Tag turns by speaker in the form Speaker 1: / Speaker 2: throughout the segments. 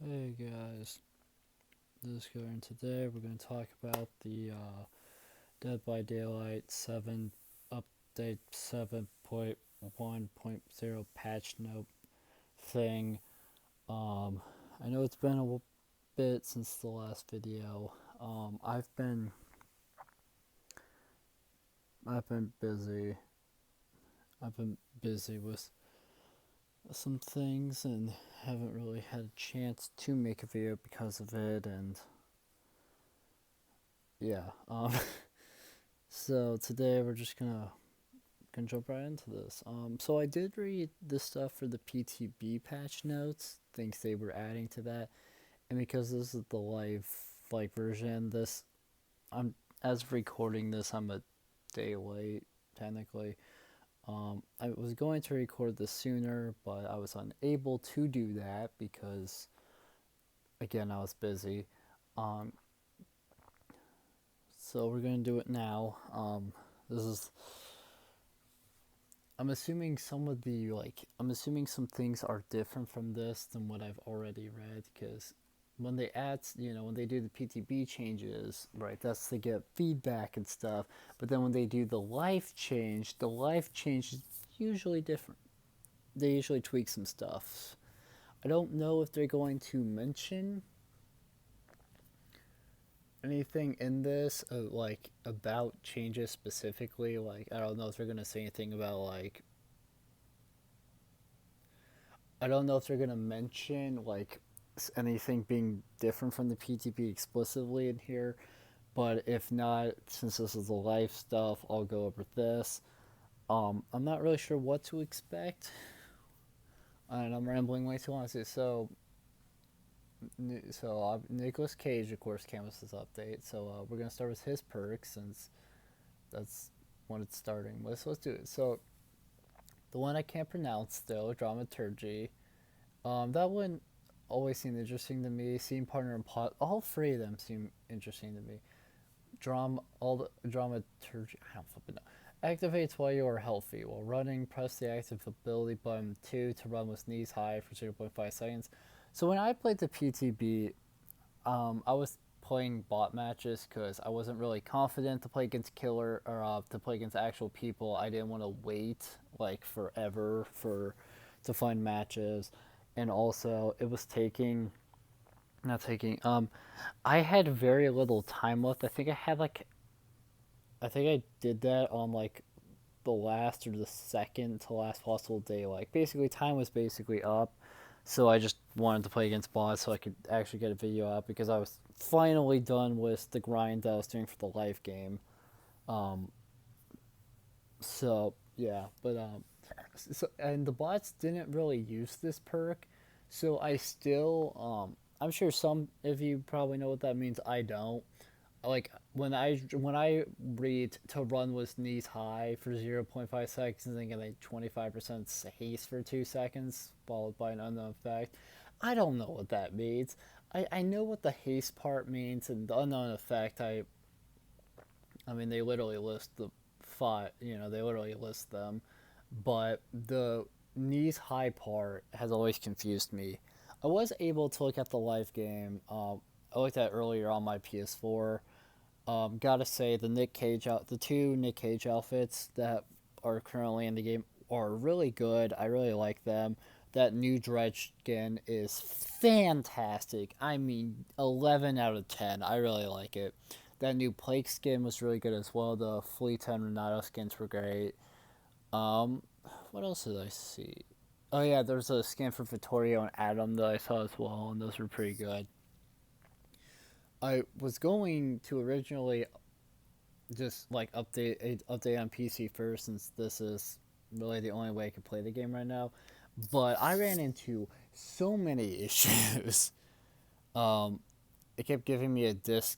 Speaker 1: Hey guys, this is Go, and today we're going to talk about the Dead by Daylight 7 update 7.1.0 patch note thing. I know it's been a bit since the last video. I've been busy. I've been busy with some things and haven't really had a chance to make a video because of it, and yeah. So today we're just gonna jump right into this. So I did read the stuff for the PTB patch notes, things they were adding to that, and because this is the live version, this I'm as of recording this, I'm a day late technically. I was going to record this sooner, but I was unable to do that because again I was busy. Um, so we're gonna do it now. This is I'm assuming some things are different from this than what I've already read, because when they add, when they do the PTB changes, right, that's to get feedback and stuff. But then when they do the life change is usually different. They usually tweak some stuff. I don't know if they're going to mention anything in this, about changes specifically. Like, I don't know if they're going to say anything about, like, I don't know if they're gonna mention like anything being different from the PTP explicitly in here, but if not, since this is the life stuff, I'll go over this. I'm not really sure what to expect, and I'm rambling way too long. Nicolas Cage, of course, came with this update. So we're gonna start with his perks since that's when it's starting with. So let's do it. So the one I can't pronounce though, dramaturgy. That one always seemed interesting to me. Scene partner and plot, all three of them seem interesting to me. All the dramaturgy, I don't flipping know. Activates while you are healthy. While running, press the active ability button 2 to run with knees high for 0.5 seconds. So when I played the PTB, I was playing bot matches because I wasn't really confident to play against killer or to play against actual people. I didn't want to wait like forever for to find matches, and also it was taking not taking I had very little time left. I think I did that on like the last or the second to last possible day. Like basically time was basically up, so I just wanted to play against bots so I could actually get a video out because I was finally done with the grind that I was doing for the live game. Um, so yeah, but and the bots didn't really use this perk, so I still I'm sure some of you probably know what that means. I don't. Like when I read to run with knees high for 0.5 seconds and then get a 25% haste for 2 seconds followed by an unknown effect, I don't know what that means. I know what the haste part means, and the unknown effect I mean they literally list the five, they literally list them, but the knees high part has always confused me. I was able to look at the live game. I looked at earlier on my PS4. Gotta say the two Nick Cage outfits that are currently in the game are really good. I really like them. That new dredge skin is fantastic. I mean, 11 out of 10. I really like it. That new Plague skin was really good as well. The Fleet and Renato skins were great. Um, what else did I see? Oh yeah, there's a skin for Vittorio and Adam that I saw as well, and those were pretty good. I was going to originally just like update on PC first, since this is really the only way I can play the game right now. But I ran into so many issues. Um, it kept giving me a disc.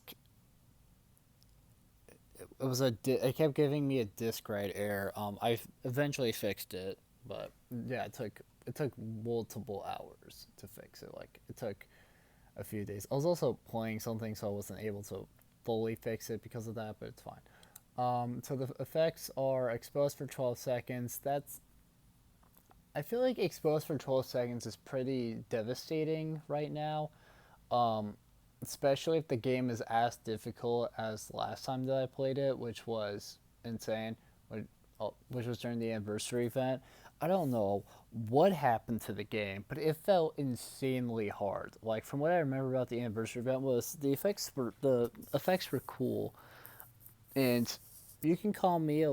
Speaker 1: It kept giving me a disc write error. I eventually fixed it, but yeah, it took multiple hours to fix it. Like it took a few days. I was also playing something, so I wasn't able to fully fix it because of that, but it's fine. So the effects are exposed for 12 seconds. I feel like exposed for 12 seconds is pretty devastating right now. Um, Especially if the game is as difficult as the last time that I played it, which was insane, which was during the anniversary event. I don't know what happened to the game, but it felt insanely hard. Like from what I remember about the anniversary event was the effects were cool, and you can call me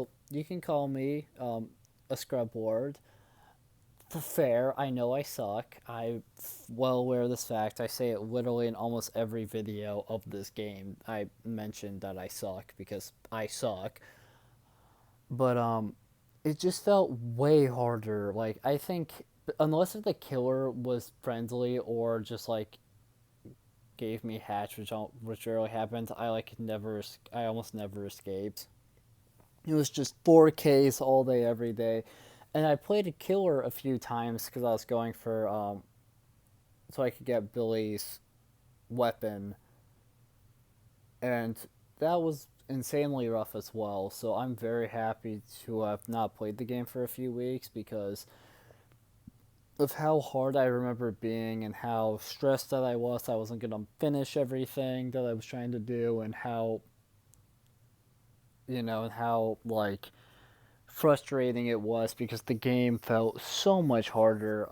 Speaker 1: a scrub board. Fair. I know I suck. I'm well aware of this fact. I say it literally in almost every video of this game. I mentioned that I suck because I suck. But it just felt way harder. Like I think unless if the killer was friendly or just like gave me hatch, which rarely happens, I almost never escaped. It was just 4Ks all day, every day. And I played a killer a few times because I was going for so I could get Billy's weapon, and that was insanely rough as well. So I'm very happy to have not played the game for a few weeks because of how hard I remember it being and how stressed that I was. I wasn't gonna finish everything that I was trying to do, and how like frustrating it was because the game felt so much harder.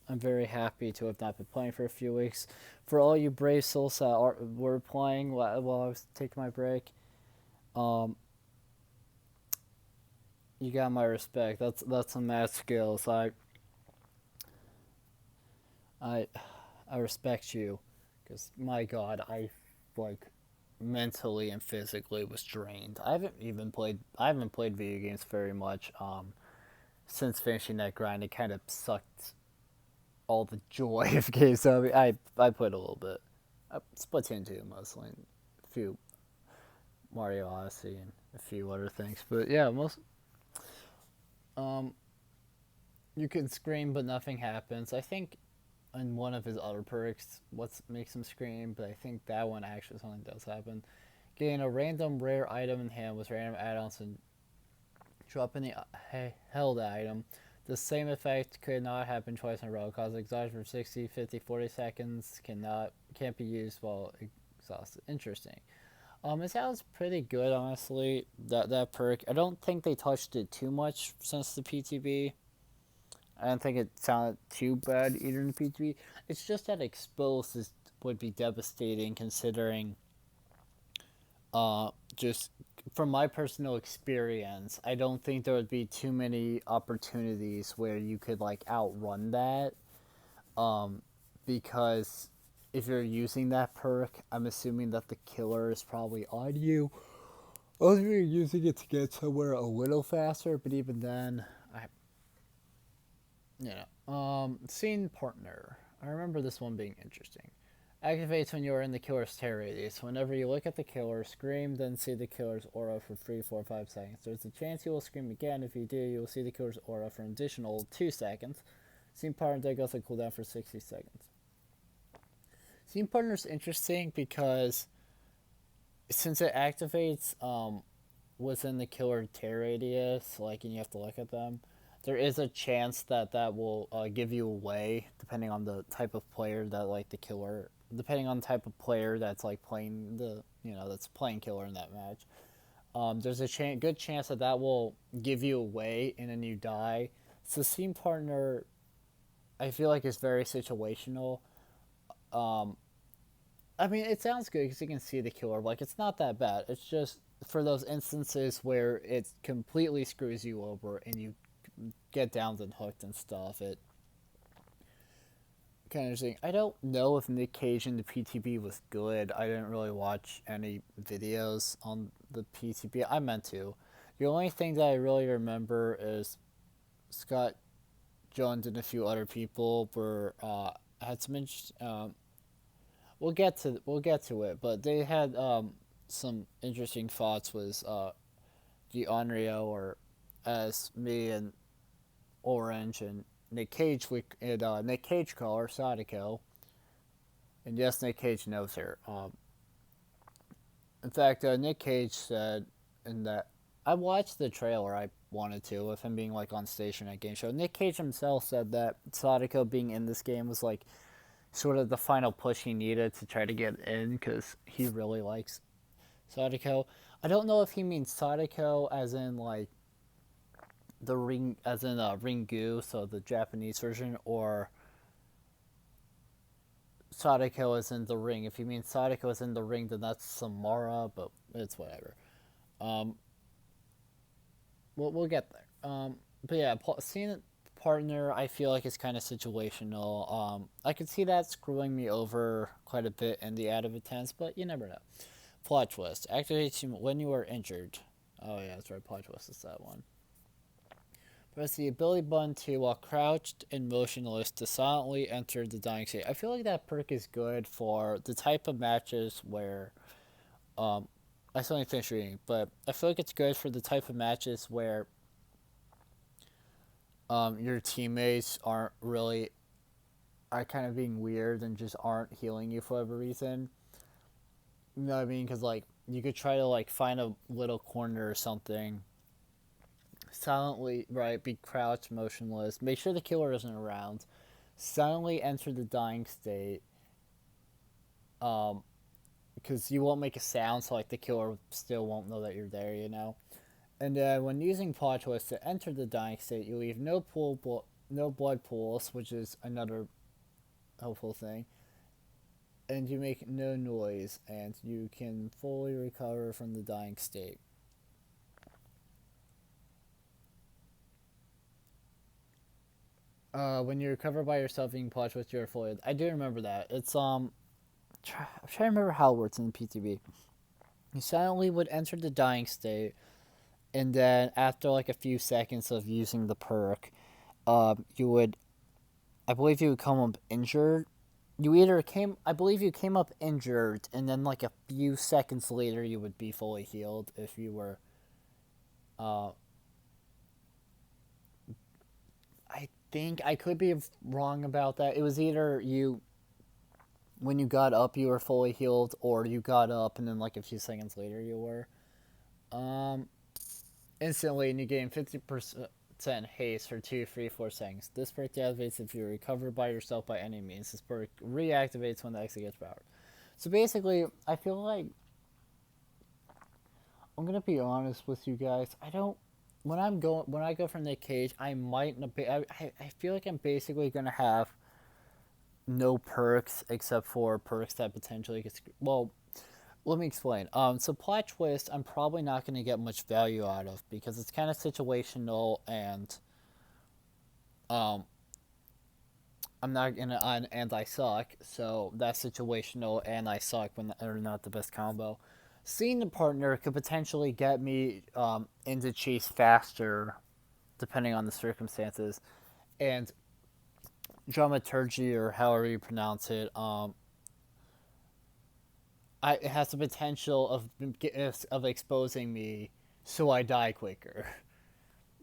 Speaker 1: I'm very happy to have not been playing for a few weeks. For all you brave souls that were playing while I was taking my break, um, you got my respect. That's some mad skills. I I respect you, because my God, like mentally and physically was drained. I haven't played video games very much. Since finishing that grind, it kind of sucked all the joy of games. So I played a little bit. Splatoon 2 mostly, and a few Mario Odyssey and a few other things. But yeah, um you can scream but nothing happens. I think in one of his other perks, what makes him scream, but I think that one actually something does happen. Getting a random rare item in hand with random add-ons and dropping the held item. The same effect could not happen twice in a row. Cause exhaustion for 60, 50, 40 seconds can't be used while exhausted. Interesting. It sounds pretty good, honestly. That perk. I don't think they touched it too much since the PTB. I don't think it sounded too bad either in the PTB. It's just that exposed would be devastating considering just from my personal experience, I don't think there would be too many opportunities where you could like outrun that. Because if you're using that perk, I'm assuming that the killer is probably on you. Or you're using it to get somewhere a little faster, but even then, scene partner. I remember this one being interesting. Activates when you are in the killer's terror radius. Whenever you look at the killer, scream, then see the killer's aura for 3, 4, 5 seconds. There's a chance you will scream again. If you do, you will see the killer's aura for an additional 2 seconds. Scene partner then goes on cooldown for 60 seconds. Scene partner is interesting because since it activates within the killer terror radius, like, and you have to look at them, there is a chance that will give you away depending on the type of player that like the killer, depending on the type of player that's like playing that's playing killer in that match. There's a good chance that will give you away and then you die. So scene partner, I feel like is very situational. I mean, it sounds good because you can see the killer. Like, it's not that bad. It's just for those instances where it completely screws you over and you get down and hooked and stuff. It kind of interesting. I don't know if Nick Cage in the PTB was good. I didn't really watch any videos on the PTB. I meant to. The only thing that I really remember is Scott Jones and a few other people were had some we'll get to it, but they had some interesting thoughts. Was the Onryo, or as me and Orange and Nick Cage Nick Cage call her Sadako, and yes, Nick Cage knows her. In fact, Nick Cage said in that I watched the trailer. I wanted to, with him being like on station at game show. Nick Cage himself said that Sadako being in this game was like sort of the final push he needed to try to get in because he really likes Sadako. I don't know if he means Sadako as in like the ring, as in Ringu, so the Japanese version, or Sadako as in the ring. If he means Sadako as in the ring, then that's Samara, but it's whatever. Um, we'll get there. But yeah, seeing partner, I feel like it's kind of situational. I could see that screwing me over quite a bit in the out of attempts, but you never know. Plot twist: activates when you are injured. Oh yeah, that's right. Plot twist is that one. Press the ability button to, while crouched and motionless, to silently enter the dying state. I feel like that perk is good for the type of matches where, I still need to finish reading, but I feel like it's good for the type of matches where, your teammates are kind of being weird and just aren't healing you for whatever reason. You know what I mean? Because like you could try to like find a little corner or something, silently, right, be crouched, motionless, make sure the killer isn't around, silently enter the dying state, because you won't make a sound, so like the killer still won't know that you're there, you know. And when using plot twist to enter the dying state, you leave no blood pools, which is another helpful thing, and you make no noise, and you can fully recover from the dying state. When you recover by yourself being plot twist, you're fully. I do remember that. I'm trying to remember how it works in the PTB. You silently would enter the dying state, and then after like a few seconds of using the perk, you would, I believe you would come up injured. I believe you came up injured, and then like a few seconds later, you would be fully healed if you were. Uh, I think I could be wrong about that. It was either you, when you got up, you were fully healed, or you got up and then like a few seconds later, you were. Um, Instantly, and you gain 50% haste for 2, 3, 4 seconds. This perk deactivates if you recover by yourself by any means. This perk reactivates when the exit gets powered. So basically, I feel like I'm gonna be honest with you guys. I don't. When I go for Nick Cage, I might not be. I feel like I'm basically gonna have no perks except for perks that potentially get. Well, let me explain. So plot twist, I'm probably not going to get much value out of because it's kind of situational, and um, I'm not gonna and I suck. So that's situational, and I suck when they're not the best combo. Seeing the partner could potentially get me into chase faster, depending on the circumstances, and dramaturgy or however you pronounce it. It has the potential of exposing me, so I die quicker.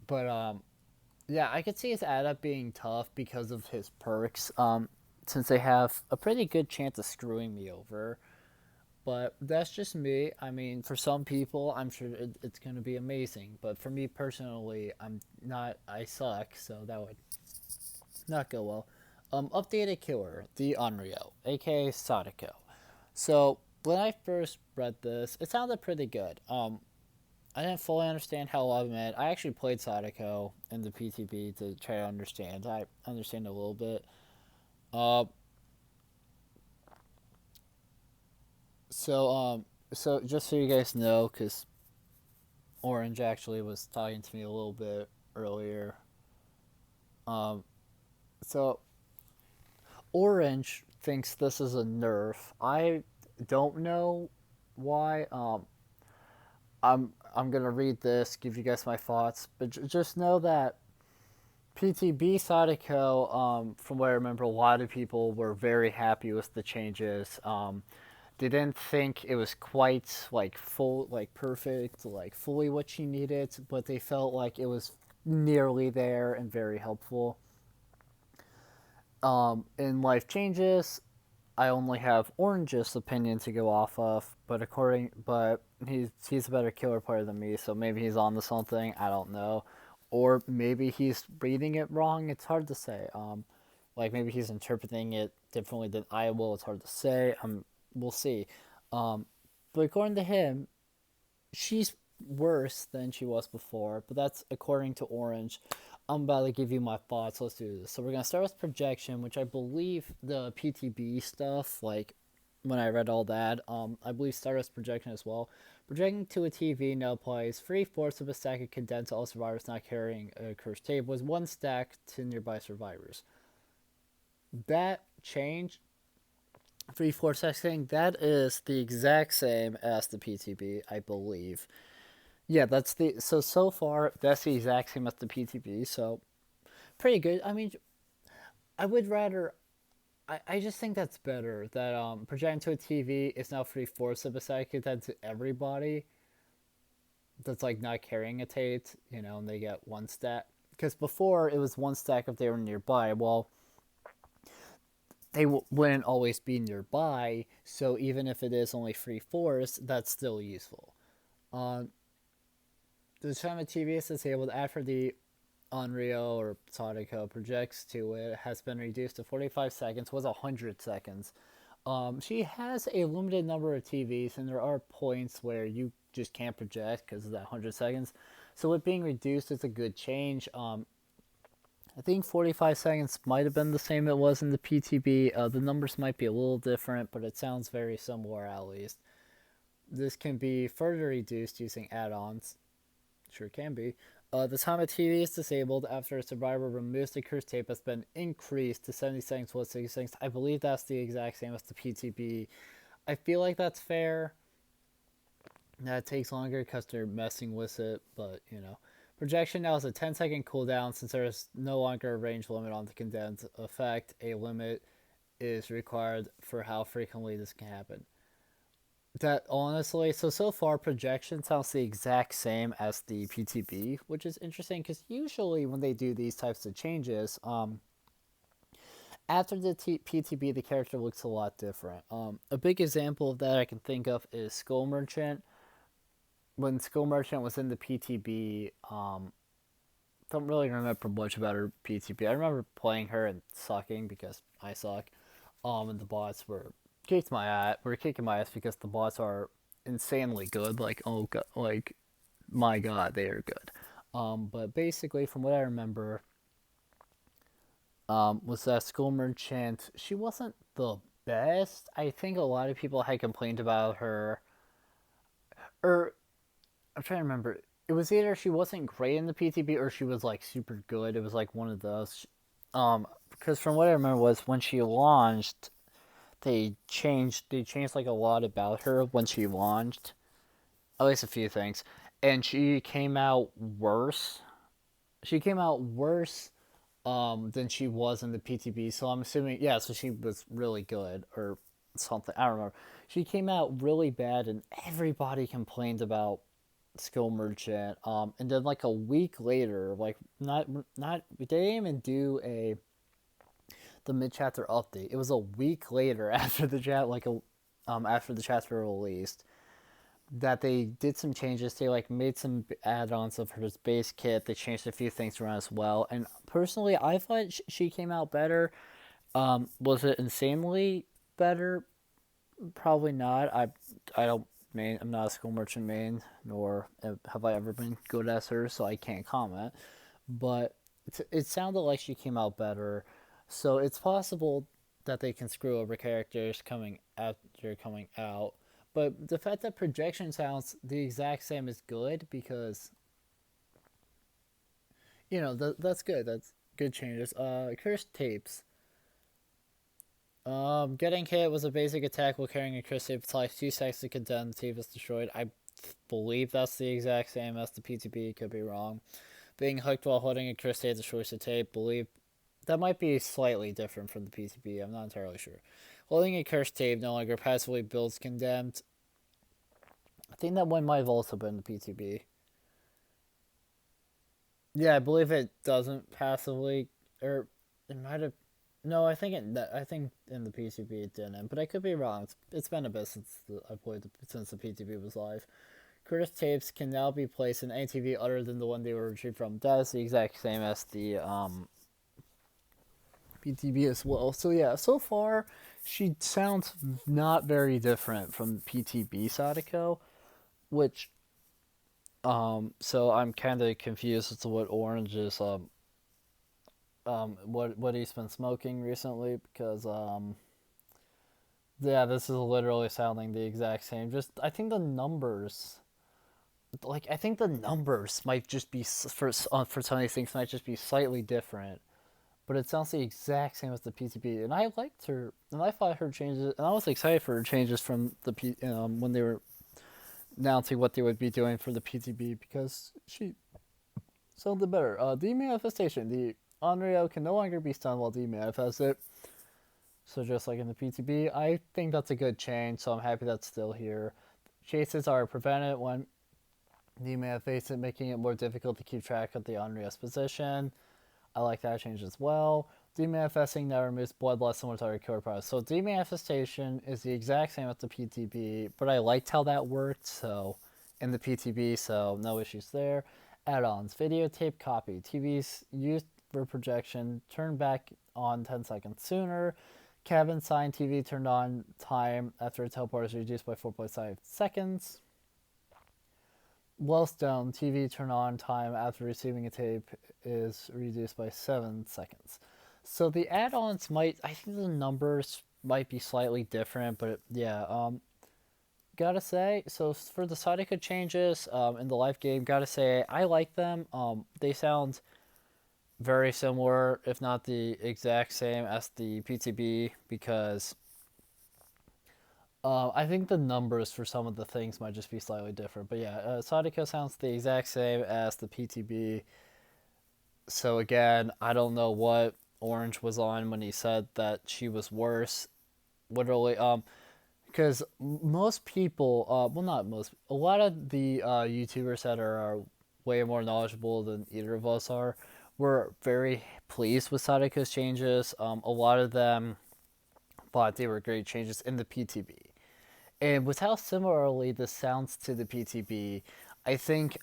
Speaker 1: But yeah, I could see his add up being tough because of his perks. Since they have a pretty good chance of screwing me over. But that's just me. I mean, for some people, I'm sure it's going to be amazing. But for me personally, I'm not. I suck, so that would not go well. Updated killer, the Unreal, aka Sadako. So when I first read this, it sounded pretty good. I didn't fully understand how a lot of it meant. I actually played Sadako in the PTB to try to understand. I understand a little bit. Uh, so just so you guys know, because Orange actually was talking to me a little bit earlier. Um, so Orange thinks this is a nerf. I don't know why. I'm gonna read this, give you guys my thoughts, but just know that PTB Sadako, from what I remember, a lot of people were very happy with the changes. They didn't think it was quite like perfect, like fully what she needed, but they felt like it was nearly there and very helpful. In life changes, I only have Orange's opinion to go off of, but he's a better killer player than me, so maybe he's on to something. I don't know. or maybe he's reading it wrong. It's hard to say. Like maybe he's interpreting it differently than I will. It's hard to say. We'll see. Um, but according to him, she's worse than she was before. But that's according to Orange. I'm about to give you my thoughts. Let's do this. So we're gonna start with projection, which I believe the PTB stuff, like when I read all that, I believe Stardust projection as well. Projecting to a TV now plays 3/4 of a stack of condensed all survivors not carrying a cursed tape was one stack to nearby survivors. That change, 3/4 stack thing, that is the exact same as the PTB, I believe. Yeah, that's the so far that's the exact same as the PTB. So pretty good. I mean, I would rather I just think that's better that projecting to a TV is now 3/4 of a second to everybody that's like not carrying a Tate, and they get one stack. Because before it was one stack if they were nearby. Well, they wouldn't always be nearby, so even if it is only 3/4, that's still useful. Um, the time of TV is disabled after the Unreal or Ptotico projects to it has been reduced to 45 seconds, was 100 seconds. She has a limited number of TVs, and there are points where you just can't project because of that 100 seconds. So it being reduced is a good change. I think 45 seconds might have been the same it was in the PTB. The numbers might be a little different, but it sounds very similar at least. This can be further reduced using add-ons. Sure can be. The time a TV is disabled after a survivor removes the cursed tape has been increased to 70 seconds plus 60 seconds. I believe that's the exact same as the PTB. I feel like that's fair. That takes longer because they're messing with it, but Projection now has a 10-second cooldown since there is no longer a range limit on the condensed effect. A limit is required for how frequently this can happen. That honestly, so far projection sounds the exact same as the PTB, which is interesting because usually when they do these types of changes, after the PTB the character looks a lot different. A big example of that I can think of is Skull Merchant. When Skull Merchant was in the PTB, don't really remember much about her PTB. I remember playing her and sucking because I suck. And the bots were kicking my ass because the bots are insanely good. Like, oh god, like my god, they are good. But basically, from what I remember, was that School Merchant. She wasn't the best. I think a lot of people had complained about her. Or I'm trying to remember. It was either she wasn't great in the PTB or she was like super good. It was like one of those. Because from what I remember was when she launched, they changed like a lot about her when she launched, at least a few things, and she came out worse. She came out worse than she was in the PTB. So I'm assuming, yeah. So she was really good or something. I don't remember. She came out really bad, and everybody complained about Skill Merchant. And then like a week later, like not they didn't even do the mid chapter update. It was a week later after the chat, after the chapter released, that they did some changes. They like made some add-ons of her base kit. They changed a few things around as well. And personally, I thought she came out better. Was it insanely better? Probably not. I don't main. I'm not a School Merchant main, nor have I ever been good as her, so I can't comment. But it sounded like she came out better. So it's possible that they can screw over characters coming out. But the fact that projection sounds the exact same is good because that's good. That's good changes. Cursed tapes. Getting hit was a basic attack while carrying a cursed tape. It's like 2 seconds to condemn the tape is destroyed. I believe that's the exact same as the PTB. Could be wrong. Being hooked while holding a cursed tape destroys the tape. Believe that might be slightly different from the PTB. I'm not entirely sure. Holding a cursed tape no longer passively builds condemned. I think that one might have also been the PTB. Yeah, I believe it doesn't passively, or it might have. No, I think in the PTB it didn't, but I could be wrong. It's been a bit since I played since the PTB was live. Curtis tapes can now be placed in any TV other than the one they were retrieved from. That is the exact same as the PTB as well. So yeah, so far she sounds not very different from PTB Sadako, which so I'm kind of confused as to what Orange is what he's been smoking recently because yeah, this is literally sounding the exact same. Just I think the numbers I think the numbers might just be for some of these things might just be slightly different, but it sounds the exact same as the PTB. And I liked her, and I thought her changes, and I was excited for her changes from the when they were announcing what they would be doing for the PTB because she sounded better. Demanifestation: the Onryo can no longer be stunned while demanifested. So just like in the PTB, I think that's a good change. So I'm happy that's still here. Chases are prevented when demanifested, making it more difficult to keep track of the Onryo's position. I like that change as well. Demanifesting now removes bloodlust similar to our killer products. So demanifestation is the exact same as the PTB, but I liked how that worked. So in the PTB, so no issues there. Add-ons: videotape copy. TVs used for projection turned back on 10 seconds sooner. Cabin sign TV turned on time after a teleport is reduced by 4.5 seconds. Wellstone TV turn on time after receiving a tape is reduced by 7 seconds. So the add-ons I think the numbers might be slightly different, but yeah, gotta say, so for the Sadako changes in the live game, gotta say, I like them. They sound very similar, if not the exact same as the PTB, because I think the numbers for some of the things might just be slightly different. But yeah, Sadako sounds the exact same as the PTB. So again, I don't know what Orange was on when he said that she was worse. Literally, because most people, well, not most, a lot of the YouTubers that are way more knowledgeable than either of us are, were very pleased with Sadako's changes. A lot of them thought they were great changes in the PTB. And with how similarly this sounds to the PTB, I think,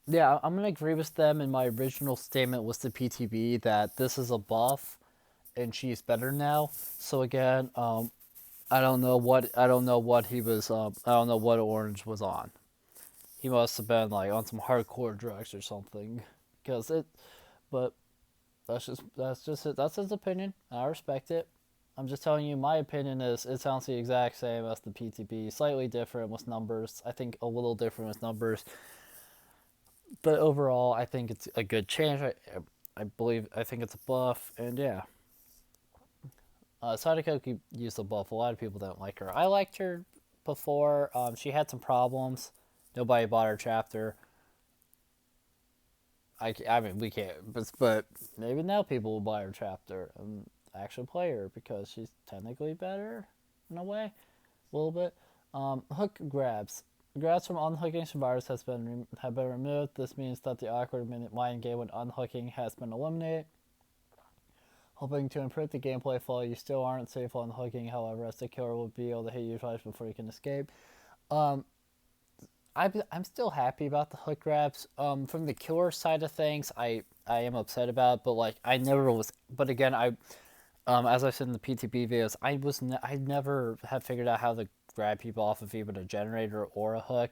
Speaker 1: yeah, I'm going to agree with them. In my original statement was the PTB that this is a buff and she's better now. So again, I don't know what he was, I don't know what Orange was on. He must have been like on some hardcore drugs or something. Because but that's just it. That's his opinion. I respect it. I'm just telling you, my opinion is it sounds the exact same as the PTB, slightly different with numbers. I think a little different with numbers, but overall, I think it's a good change. I think it's a buff, and yeah. Sadako could use the buff. A lot of people don't like her. I liked her before. She had some problems. Nobody bought her chapter. I mean, we can't, but maybe now people will buy her chapter and actually play her because she's technically better in a way, a little bit. Hook grabs. Grabs from unhooking survivors have been removed. This means that the awkward mind game when unhooking has been eliminated. Hoping to improve the gameplay flow, you still aren't safe on hooking, however, as the killer will be able to hit you twice before you can escape. I'm still happy about the hook grabs. From the killer side of things, I am upset about, but like I never was. But again, as I said in the PTB videos, I never have figured out how to grab people off of either a generator or a hook,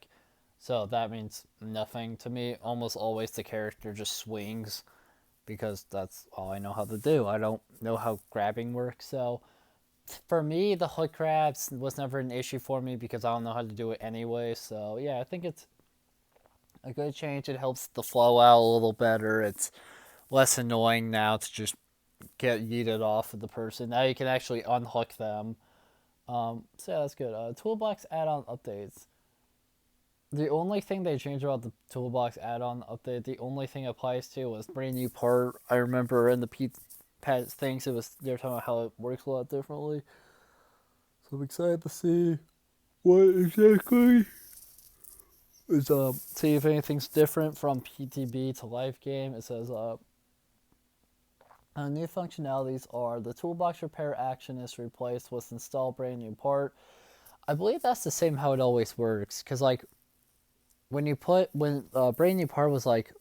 Speaker 1: so that means nothing to me. Almost always the character just swings, because that's all I know how to do. I don't know how grabbing works, so for me, the hook grabs was never an issue for me because I don't know how to do it anyway. So yeah, I think it's a good change. It helps the flow out a little better. It's less annoying now to just get yeeted off of the person. Now you can actually unhook them. So yeah, that's good. Toolbox add-on updates. The only thing they changed about the Toolbox add-on update, the only thing it applies to was brand new part. I remember in the pet things, they were talking about how it works a lot differently. So I'm excited to see what exactly is see if anything's different from PTB to live game. It says new functionalities are the toolbox repair action is replaced with install brand new part. I believe that's the same how it always works, because like when Brand New Part was like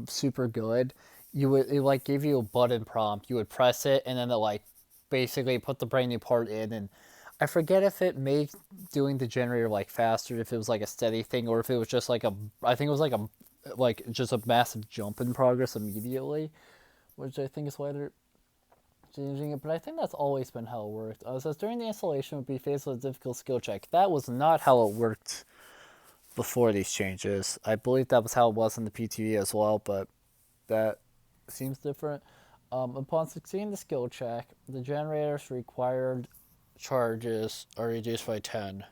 Speaker 1: super good, it like gave you a button prompt. You would press it, and then it like basically put the Brand New Part in, and I forget if it made doing the generator like faster, if it was like a steady thing, or if it was just like I think it was like just a massive jump in progress immediately, which I think is why they're changing it. But I think that's always been how it worked. It says during the installation would be faced with a difficult skill check. That was not how it worked before these changes. I believe that was how it was in the PTV as well, but that seems different. Upon succeeding the skill check, the generator's required charges are reduced by 10.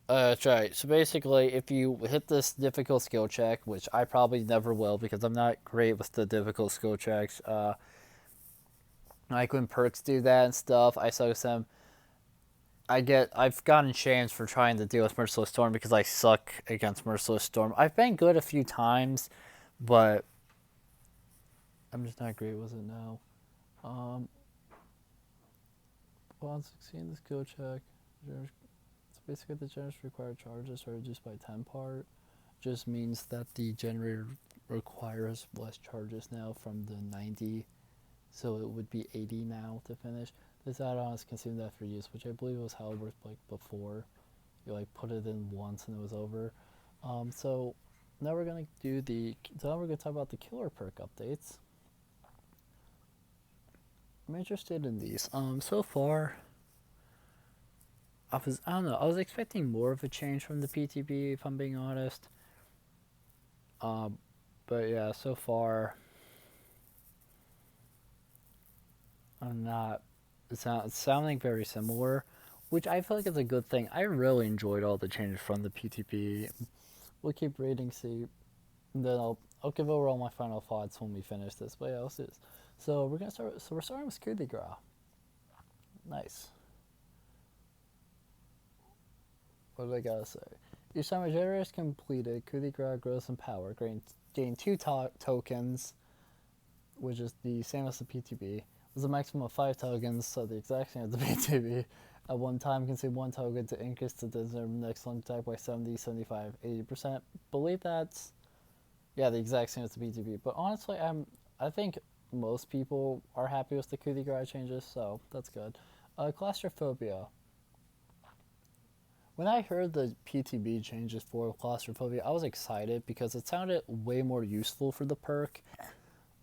Speaker 1: That's right. So basically, if you hit this difficult skill check, which I probably never will because I'm not great with the difficult skill checks, like when perks do that and stuff, I saw some. I've gotten shamed for trying to deal with Merciless Storm because I suck against Merciless Storm. I've been good a few times, but I'm just not great with it now. Um, Upon succeeding the skill check, it's basically the generator's required charges are reduced by 10 part. Just means that the generator requires less charges now from the 90, so it would be 80 now to finish. This add-on is consumed after use, which I believe was how it worked like before. You like put it in once and it was over. So now we're gonna talk about the killer perk updates. I'm interested in these. So far, I don't know. I was expecting more of a change from the PTB, if I'm being honest. But yeah, so far, I'm not. It's sounding very similar, which I feel like is a good thing. I really enjoyed all the changes from the PTB. We'll keep reading, see, and then I'll give over all my final thoughts when we finish this. But yeah, let's do this. So we're gonna start. So we're starting with Coup de Grace. Nice. What do I gotta say? Each time a generator is completed, Coup de Grace grows in power. Gain 2 tokens, which is the same as the PTB. There's a maximum of 5 tokens, so the exact same as the PTB. At one time, consume 1 token to increase the next link type by 70, 75, 80%. Believe that's, yeah, the exact same as the PTB. But honestly, I think most people are happy with the Coup de Grace changes, so that's good. Claustrophobia. When I heard the PTB changes for claustrophobia, I was excited because it sounded way more useful for the perk.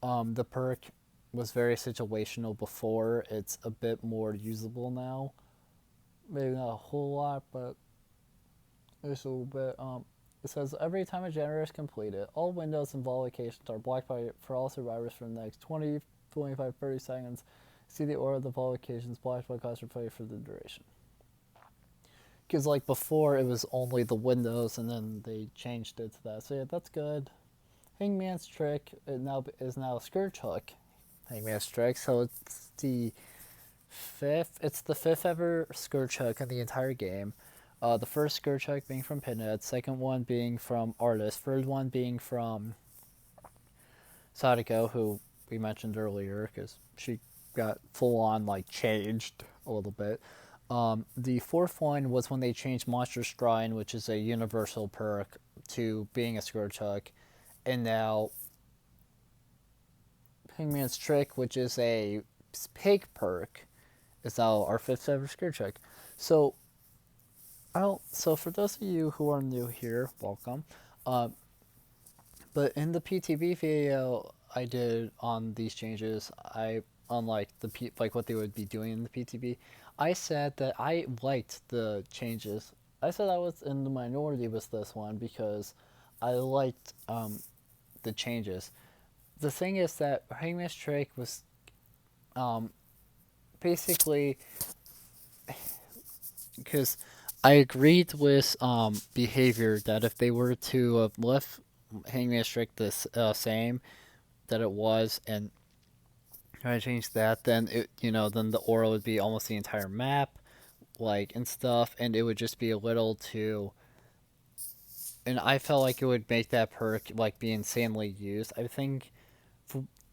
Speaker 1: The perk was very situational before. It's a bit more usable now. Maybe not a whole lot, but it's a little bit. It says every time a generator is completed, all windows and vault locations are blocked for all survivors for the next 20, 25, 30 seconds. See the order of the vault locations blocked by claustrophobia for the duration. Because like before, it was only the windows, and then they changed it to that. So yeah, that's good. Hangman's Trick is now Scourge Hook. Hangman's Trick. So it's the fifth ever Scourge Hook in the entire game. The first Scourge Hook being from Pinhead, second one being from Artist, third one being from Sadako, who we mentioned earlier because she got full on like changed a little bit. The fourth one was when they changed Monster Shrine, which is a universal perk, to being a Scourge Hook, and now Hangman's Trick, which is a pig perk, is now our fifth ever Scourge Hook. So, for those of you who are new here, welcome. But in the PTB video I did on these changes, unlike what they would be doing in the PTB, I said that I liked the changes. I said I was in the minority with this one because I liked the changes. The thing is that Hangman's Trick was basically because I agreed with behavior that if they were to have left Hangman's Trick the same that it was and try to change that, then then the aura would be almost the entire map, like and stuff, and it would just be a little too. And I felt like it would make that perk like be insanely used. I think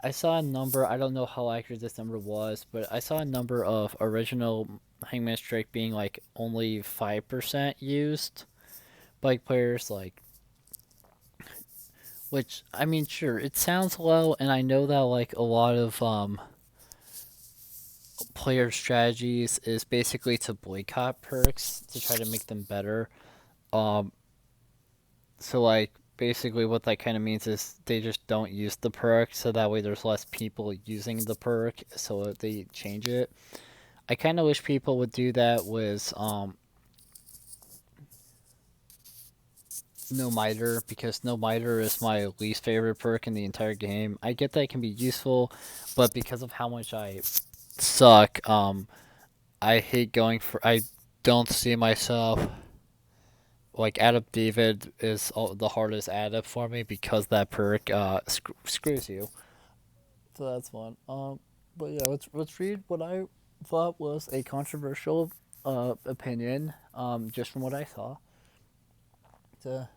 Speaker 1: I saw a number. I don't know how accurate this number was, but I saw a number of original Hangman's Trick being like only 5% used. bike players like, which I mean, sure, it sounds low, and I know that like a lot of player strategies is basically to boycott perks to try to make them better. Um, so like basically what that kind of means is they just don't use the perk, so that way there's less people using the perk, so they change it. I kind of wish people would do that with no miter, because no miter is my least favorite perk in the entire game. I get that it can be useful, but because of how much I suck, I hate going for. I don't see myself like Adept David is the hardest adept for me because that perk screws you. So that's one. But yeah, let's read what I thought was a controversial opinion. Just from what I saw to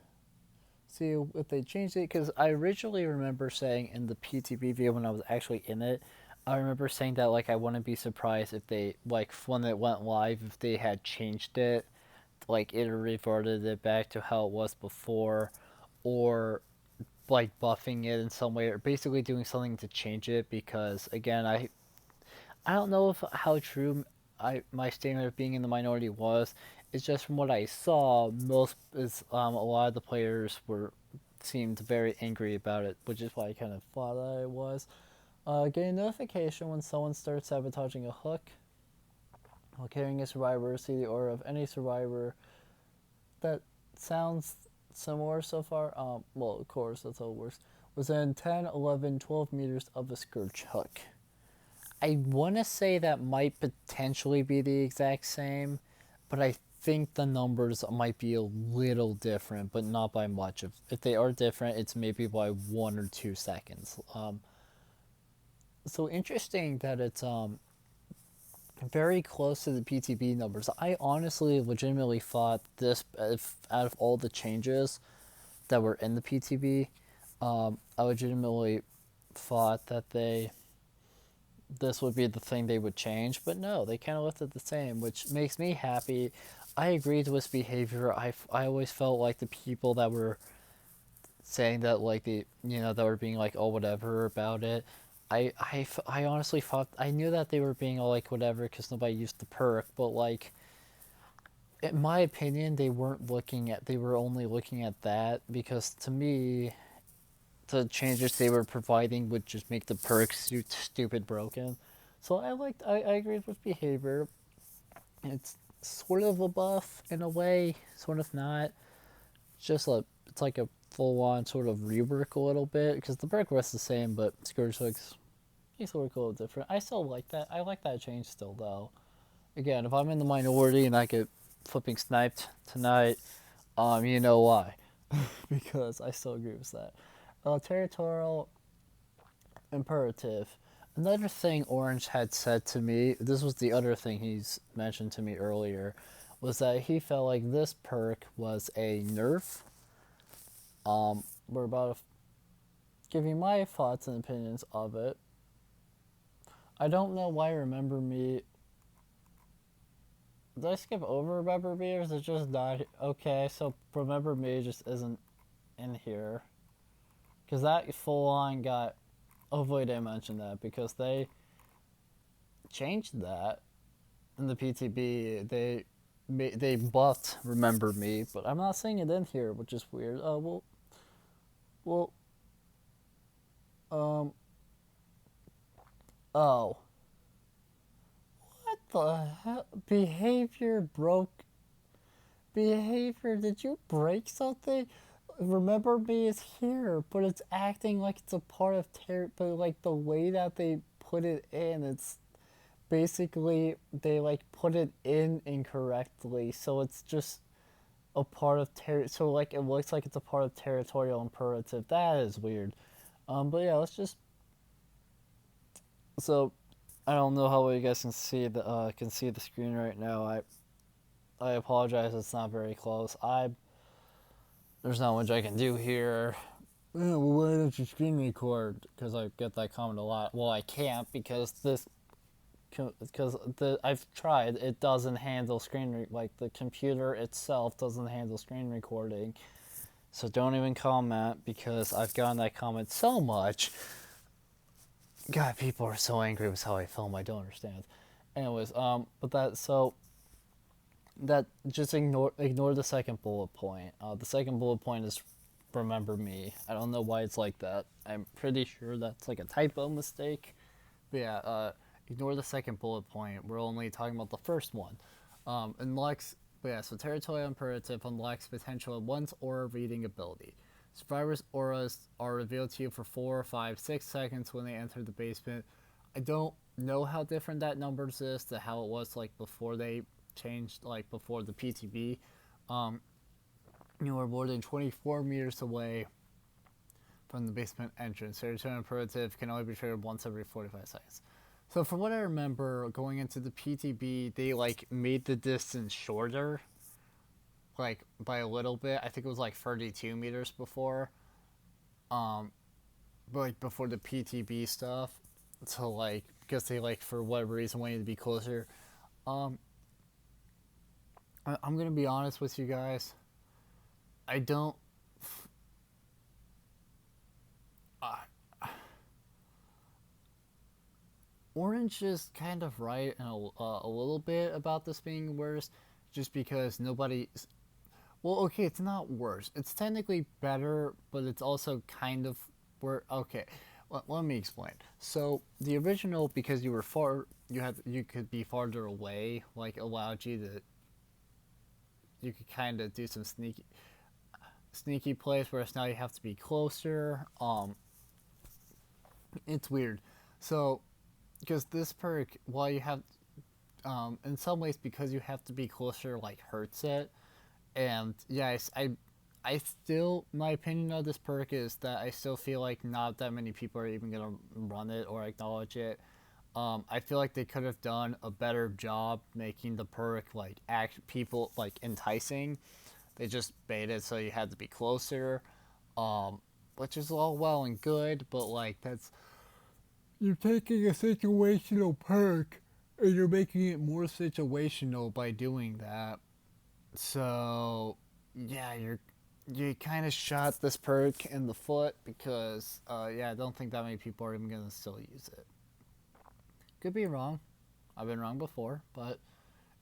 Speaker 1: see if they changed it, because I originally remember saying in the PTB video when I was actually in it, I remember saying that like I wouldn't be surprised if they like when it went live if they had changed it, like it reverted it back to how it was before, or like buffing it in some way, or basically doing something to change it. Because again, I don't know if how true my statement of being in the minority was. It's just from what I saw, most is a lot of the players were seemed very angry about it, which is why I kind of thought I was. Getting a notification when someone starts sabotaging a hook while carrying a survivor. See the aura of any survivor. That sounds similar so far. Well, of course, that's how it works. Within 10, 11, 12 meters of a scourge hook. I want to say that might potentially be the exact same, but I think the numbers might be a little different, but not by much. If they are different, it's maybe by 1 or 2 seconds. So interesting that it's very close to the PTB numbers. I honestly, legitimately thought this, if out of all the changes that were in the PTB, I legitimately thought that this would be the thing they would change, but no, they kind of left it the same, which makes me happy. I agreed with behavior. I always felt like the people that were saying that, like, that were being like, oh, whatever about it. I honestly thought, I knew that they were being all like, whatever, because nobody used the perk, but like, in my opinion, they were only looking at that, because to me, the changes they were providing would just make the perks stupid broken. So I agreed with behavior. It's sort of a buff in a way, sort of not. It's like a full on sort of rework a little bit, because the perk was the same, but Scourge Hooks makes it work a little different. I still like that. I like that change still though. Again, if I'm in the minority and I get flipping sniped tonight, you know why. Because I still agree with that. Territorial imperative. Another thing Orange had said to me, this was the other thing he's mentioned to me earlier, was that he felt like this perk was a nerf. We're about to give you my thoughts and opinions of it. I don't know why Remember Me. Did I skip over Remember Me, or is it just not? Okay, so Remember Me just isn't in here. Because that full on got. Hopefully, they mentioned that, because they changed that in the PTB. They buffed Remember Me, but I'm not seeing it in here, which is weird. Well, um, oh, what the hell? Behavior broke. Behavior, did you break something? Remember Me is here, but it's acting like it's a part of but like the way that they put it in, it's basically they like put it in incorrectly, so it's just a part of so like it looks like it's a part of territorial imperative. That is weird. But yeah, let's just so I don't know how well you guys can see the screen right now. I apologize, it's not very close. There's not much I can do here. Yeah, well, why don't you screen record? Because I get that comment a lot. Well, I can't, because this because I've tried. It doesn't handle like the computer itself doesn't handle screen recording. So don't even comment because I've gotten that comment so much. God, people are so angry with how I film. I don't understand. Anyways, but that so that just ignore the second bullet point. The second bullet point is remember me. I don't know why it's like that. I'm pretty sure that's like a typo mistake. But yeah, ignore the second bullet point. We're only talking about the first one. Unlocks, but yeah, so territorial imperative unlocks potential at one's aura reading ability. Survivors' auras are revealed to you for 4, 5, 6 seconds when they enter the basement. I don't know how different that numbers is to how it was like before they changed, like before the PTB. Um, you are more than 24 meters away from the basement entrance. Territorial imperative can only be triggered once every 45 seconds. So from what I remember, going into the PTB, they like made the distance shorter, like by a little bit. I think it was like 32 meters before, but like before the PTB stuff. So like because they like for whatever reason wanted to be closer. Um, I'm gonna be honest with you guys. I don't. Uh, Orange is kind of right in a little bit about this being worse, just because nobody. Well, okay, it's not worse. It's technically better, but it's also kind of worse. Okay, let me explain. So the original, because you were far, you could be farther away, like allowed you to. You could kind of do some sneaky plays, whereas now you have to be closer. It's weird. So because this perk, while you have, in some ways, because you have to be closer, like hurts it. And yeah, I still, my opinion of this perk is that I still feel like not that many people are even gonna run it or acknowledge it. I feel like they could have done a better job making the perk like act people like enticing. They just made it so you had to be closer, um, which is all well and good, but like that's you're taking a situational perk and you're making it more situational by doing that. So yeah, you kind of shot this perk in the foot because yeah, I don't think that many people are even gonna still use it. Could be wrong. I've been wrong before, but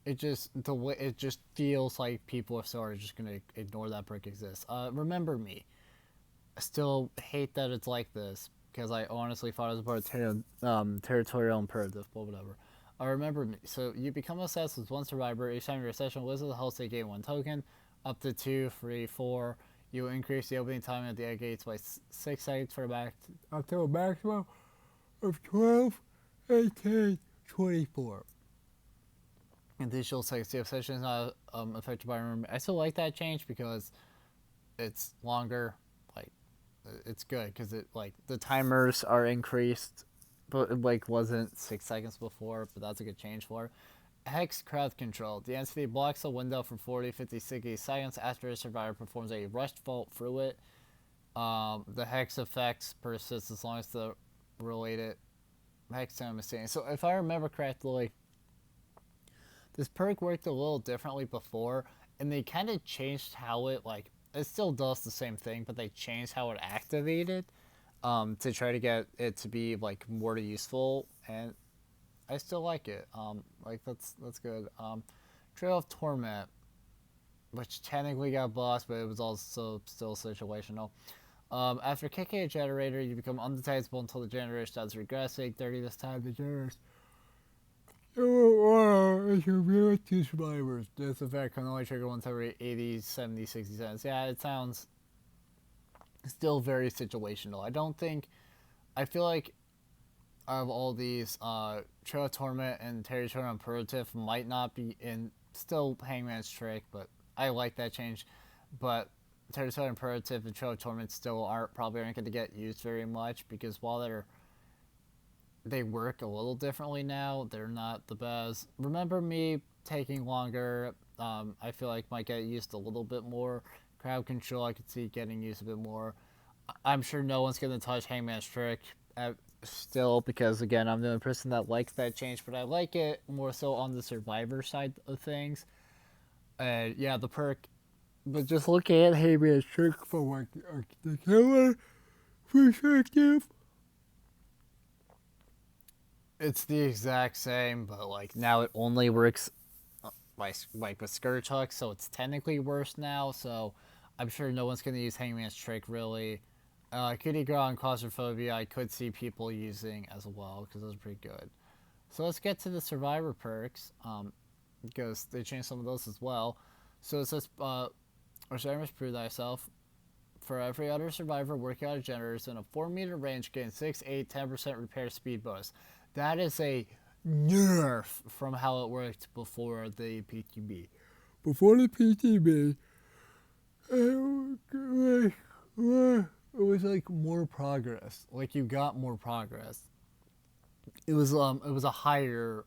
Speaker 1: it just the way it just feels like people are sort of just gonna ignore that perk exists. Remember me. I still hate that it's like this because I honestly thought it was about territorial imperative, but whatever. I remember me. So you become obsessed with one survivor. Each time your session Wizard of the Host, they gain one token, up to 2, 3, 4. You will increase the opening time at the egg gates by 6 seconds for up to a maximum of 12, 18, 24. Additional seconds. The obsession is not affected by remembering. I still like that change because it's longer. Like it's good because it like the timers are increased, but it like wasn't 6 seconds before. But that's a good change for it. Hex crowd control. The entity blocks a window for 40, 50, 60 seconds after a survivor performs a rushed vault through it. The hex effects persist as long as the related hex time is staying. So if I remember correctly, this perk worked a little differently before, and they kind of changed how it like. It still does the same thing, but they changed how it activated to try to get it to be like more useful, and I still like it. Like that's good. Trail of Torment, which technically got bossed, but it was also still situational. After kicking a generator, you become undetectable until the generator starts regressing. 30 this time, the generator it's revealed to survivors. This effect can only trigger once every 80, 70, 60 seconds. Yeah, it sounds still very situational. I don't think. I feel like out of all these, Trail Torment and Territorial Imperative might not be in. Still Hangman's Trick, but I like that change. But Territorial Imperative and Trail Torment still probably aren't going to get used very much because while they work a little differently now. They're not the best. Remember me taking longer. I feel like might get used a little bit more. Crowd control, I could see getting used a bit more. I'm sure no one's gonna touch Hangman's Trick still, because again, I'm the only person that likes that change, but I like it more so on the survivor side of things. And yeah, the perk, but just looking at Hayman's trick from like the killer perspective, it's the exact same, but like now it only works like with Scourge Hook, so it's technically worse now. So I'm sure no one's gonna use Hangman's trick really. Kitty Girl and Claustrophobia, I could see people using as well because those are pretty good. So let's get to the Survivor perks, because they changed some of those as well. So it says, or Survivors Prove Thyself. For every other survivor working out of generators in a 4-meter range, gain 6, 8, 10% repair speed bonus. That is a nerf from how it worked before the PTB. Before the PTB, it was like more progress. Like you got more progress. It was a higher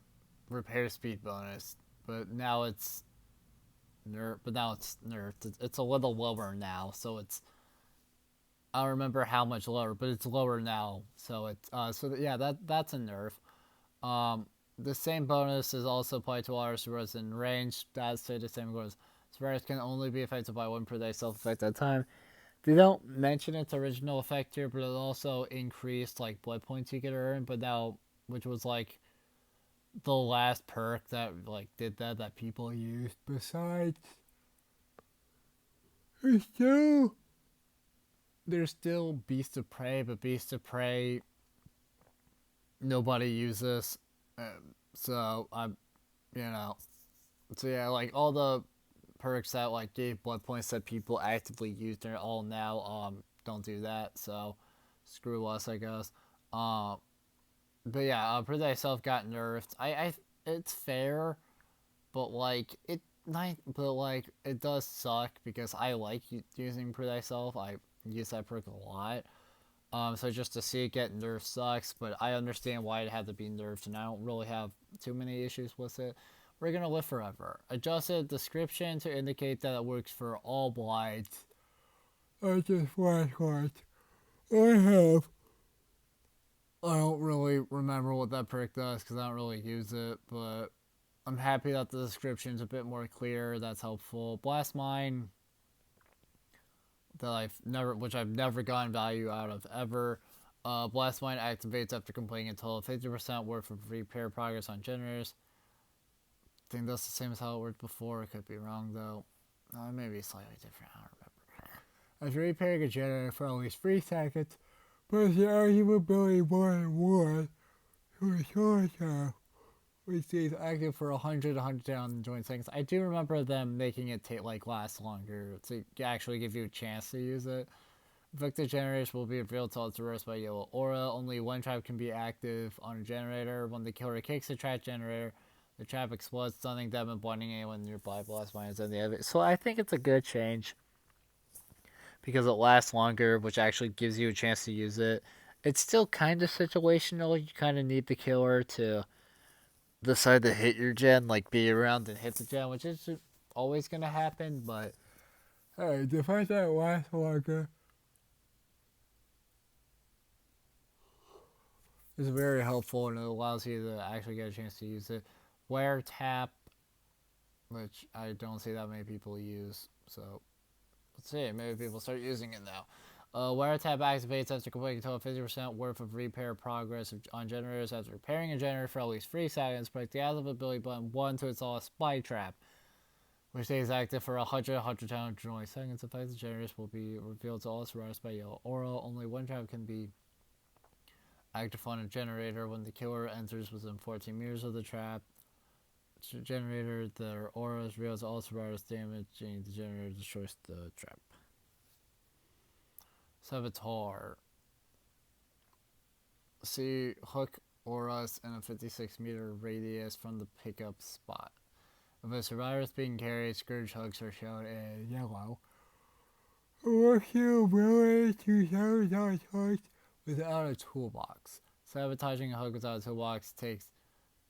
Speaker 1: repair speed bonus, but now it's nerfed. But now it's nerfed. It's a little lower now, so it's, I don't remember how much lower, but it's lower now. So it's yeah, that's a nerf. The same bonus is also applied to water survivors in range. That's the same goes. Survivors can only be affected by one per day self effect at a time. They don't mention its original effect here, but it also increased like blood points you could earn. But now, which was like the last perk that like did that people used. Besides, there's still Beast of Prey, but Beast of Prey nobody uses. So I'm, you know, so yeah, like all the perks that like gave blood points that people actively used are all now don't do that. So screw us, I guess. Um, but yeah, Prove Thyself got nerfed. It's fair, but like it does suck because I like using Prove Thyself. I use that perk a lot. So just to see it get nerfed sucks, but I understand why it had to be nerfed, and I don't really have too many issues with it. We're gonna live forever. Adjusted description to indicate that it works for all blights. I just flashcards. I don't really remember what that perk does because I don't really use it, but I'm happy that the description's a bit more clear. That's helpful. Blast Mine, which I've never gotten value out of ever. Blast Mine activates after completing a total of 50% worth of repair progress on generators. I think that's the same as how it worked before. It could be wrong though. It may be slightly different. I don't remember. After repairing a generator for at least 3 seconds, but the arguability more and more to a source which stays active for 120 seconds. I do remember them making it last longer to actually give you a chance to use it. Infected generators will be revealed till it's reversed by yellow aura. Only one trap can be active on a generator. When the killer kicks the trap generator, the trap explodes, stunning them and blinding anyone nearby. Blast mines in the other. So I think it's a good change because it lasts longer, which actually gives you a chance to use it. It's still kind of situational. You kind of need the killer to decide to hit your gen, like be around and hit the gen, which is always gonna happen. But hey, the fact that it lasts longer is very helpful, and it allows you to actually get a chance to use it. Wear tap, which I don't see that many people use, so let's see. Maybe people start using it now. Wiretap activates after completing a total of 50% worth of repair progress on generators after repairing a generator for at least 3 seconds. Break the active ability button 1 to install a spy trap, which stays active for 120 seconds. Affected generators will be revealed to all survivors by yellow aura. Only one trap can be active on a generator when the killer enters within 14 meters of the trap. Generator, their aura is revealed to all survivors, damaging the generator destroys the trap. Saboteur. See hook auras in a 56-meter radius from the pickup spot. If a survivor is being carried, scourge hooks are shown in yellow. What's your ability to sabotage hooks without a toolbox? Sabotaging a hook without a toolbox takes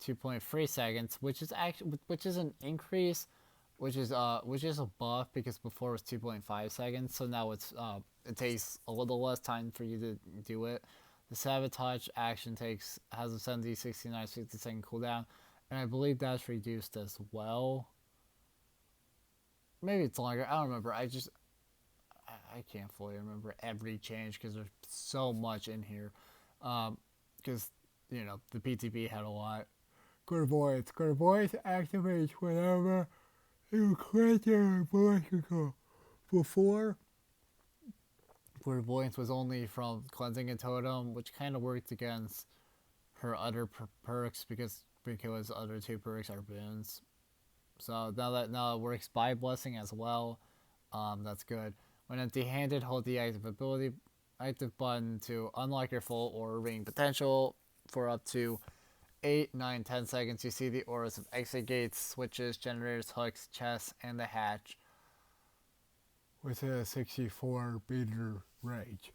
Speaker 1: 2.3 seconds, which is an increase, which is a buff because before it was 2.5 seconds, so now it takes a little less time for you to do it. The sabotage action has a 70, 69, 60-second cooldown, and I believe that's reduced as well. Maybe it's longer. I don't remember. I can't fully remember every change because there's so much in here. Because the PTB had a lot. Clairvoyance. Clairvoyance activates whenever you click your voice control. Before, Clairvoyance was only from cleansing a totem, which kind of worked against her other perks because other two perks are boons. So now it works by blessing as well. That's good. When empty-handed, hold the active button to unlock your full aura ring potential for up to 8, 9, 10 seconds. You see the auras of exit gates, switches, generators, hooks, chests, and the hatch within a 64-meter range.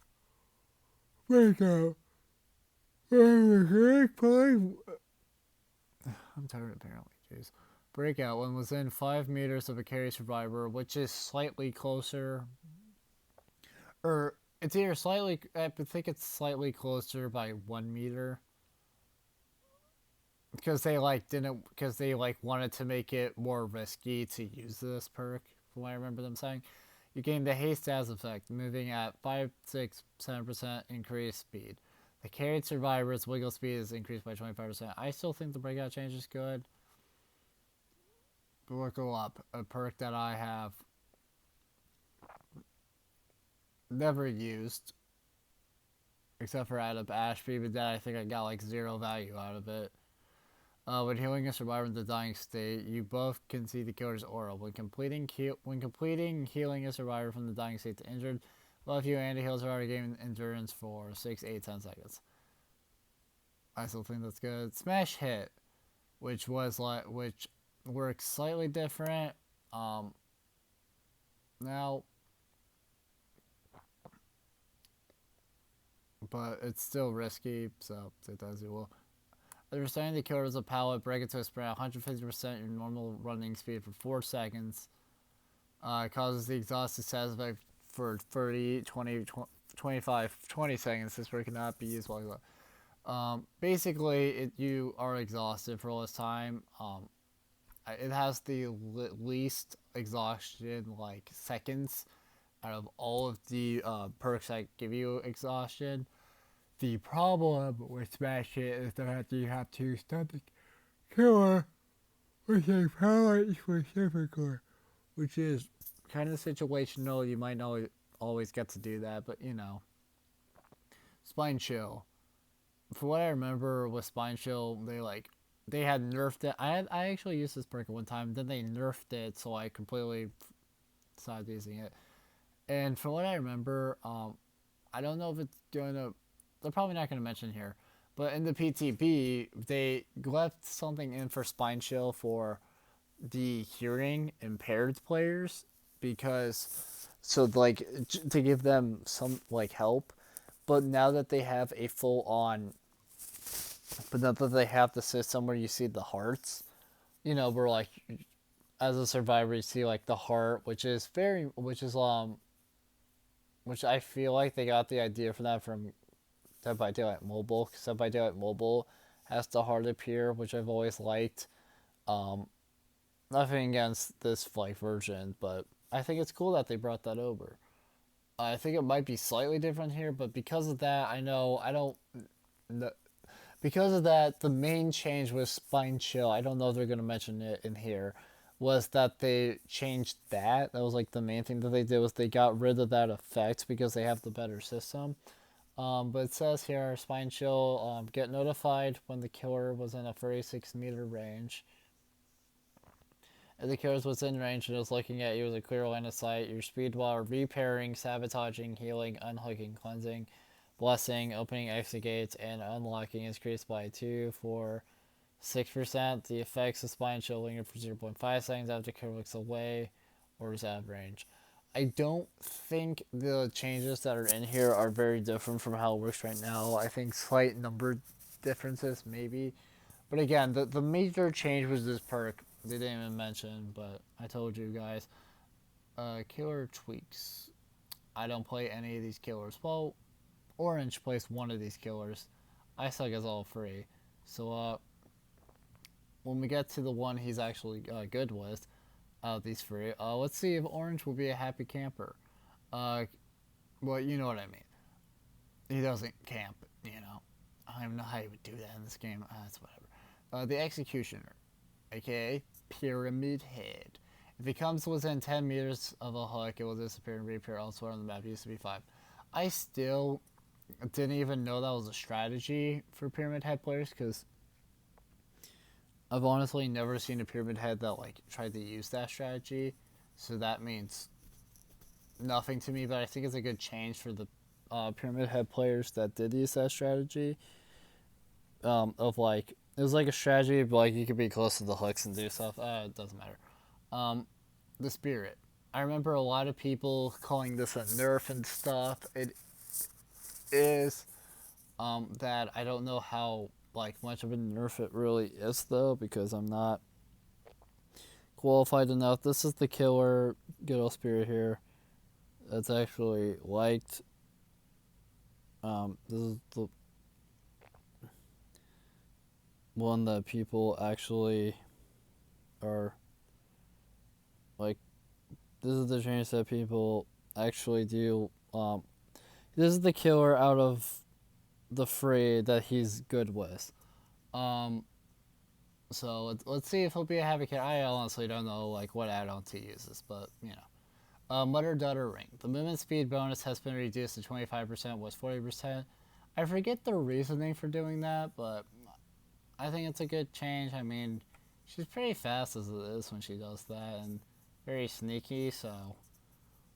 Speaker 1: Breakout. I'm tired apparently, jeez. Breakout when within 5 meters of a carry survivor, which is slightly closer. Or it's either slightly, I think it's slightly closer by 1 meter. Because they wanted to make it more risky to use this perk, from what I remember them saying. You gain the haste as effect, moving at 5, 6, 7% increased speed. The carried survivor's wiggle speed is increased by 25%. I still think the breakout change is good. But look up a perk that I have never used, except for out of Ashby, but then I think I got like 0 value out of it. When healing a survivor in the dying state, you both can see the killer's aura. When completing healing a survivor from the dying state to injured, both you and the healer survivor gain endurance for 6, 8, 10 seconds. I still think that's good. Smash hit, which works slightly different. Now, but it's still risky, so it does it well. Understanding the killer is a pallet, break it to a sprint 150% your normal running speed for 4 seconds. Causes the exhausted status effect for 30, 20, 25, 20 seconds. This perk cannot be used while you basically, you are exhausted for all this time. It has the least exhaustion, like, seconds out of all of the perks that give you exhaustion. The problem with Smash Hit is that you have to stun the killer with a pallet specifically, which is kind of situational. You might not always get to do that, but Spine Chill. For what I remember with Spine Chill, they had nerfed it. I actually used this perk at one time, then they nerfed it, so I completely stopped using it. And from what I remember, I don't know if it's gonna. They're probably not going to mention here, but in the PTB, they left something in for Spine Chill for the hearing impaired players to give them some help. But now that they have the system where you see the hearts, where as a survivor you see the heart, which I feel like they got the idea for that from Dead by Daylight Mobile. Dead by Daylight Mobile has the heart appear, which I've always liked. Nothing against this version, but I think it's cool that they brought that over. I think it might be slightly different here, but because of that, because of that, the main change with Spine Chill, I don't know if they're going to mention it in here, was that they changed that. That was the main thing that they did, was they got rid of that effect because they have the better system. But it says here, Spine Chill, get notified when the killer was in a 36-meter range. If the killer was within range and was looking at you with a clear line of sight, your speed while repairing, sabotaging, healing, unhooking, cleansing, blessing, opening exit gates, and unlocking is increased by 2, 4, 6%. The effects of Spine Chill linger for 0.5 seconds after the killer looks away or is out of range. I don't think the changes that are in here are very different from how it works right now. I think slight number differences, maybe. But again, the major change was this perk. They didn't even mention, but I told you guys. Killer tweaks. I don't play any of these killers. Well, Orange placed one of these killers. I suck as all free. So when we get to the one he's actually good with, out of these three, let's see if Orange will be a happy camper. Uh, well, you know what I mean. He doesn't camp, you know. I don't even know how he would do that in this game. That's whatever. The Executioner, aka Pyramid Head. If he comes within 10 meters of a hook, it will disappear and reappear elsewhere on the map. It used to be 5. I still didn't even know that was a strategy for Pyramid Head players, because I've honestly never seen a Pyramid Head that like tried to use that strategy. So that means nothing to me, but I think it's a good change for the Pyramid Head players that did use that strategy. Of like, it was like a strategy of like you could be close to the hooks and do stuff. It doesn't matter. The Spirit. I remember a lot of people calling this a nerf and stuff. It is that I don't know how like much of a nerf it really is though, because I'm not qualified enough. This is the killer good old Spirit here. That's actually liked. This is the one that people actually are like. This is the change that people actually do. This is the killer out of the three that he's good with. So let's see if he'll be a happy killer. I honestly don't know like what add-on he uses, but you know. Mutter Dutter Ring. The movement speed bonus has been reduced to 25%, was 40%. I forget the reasoning for doing that, but I think it's a good change. I mean, she's pretty fast as it is when she does that, and very sneaky, so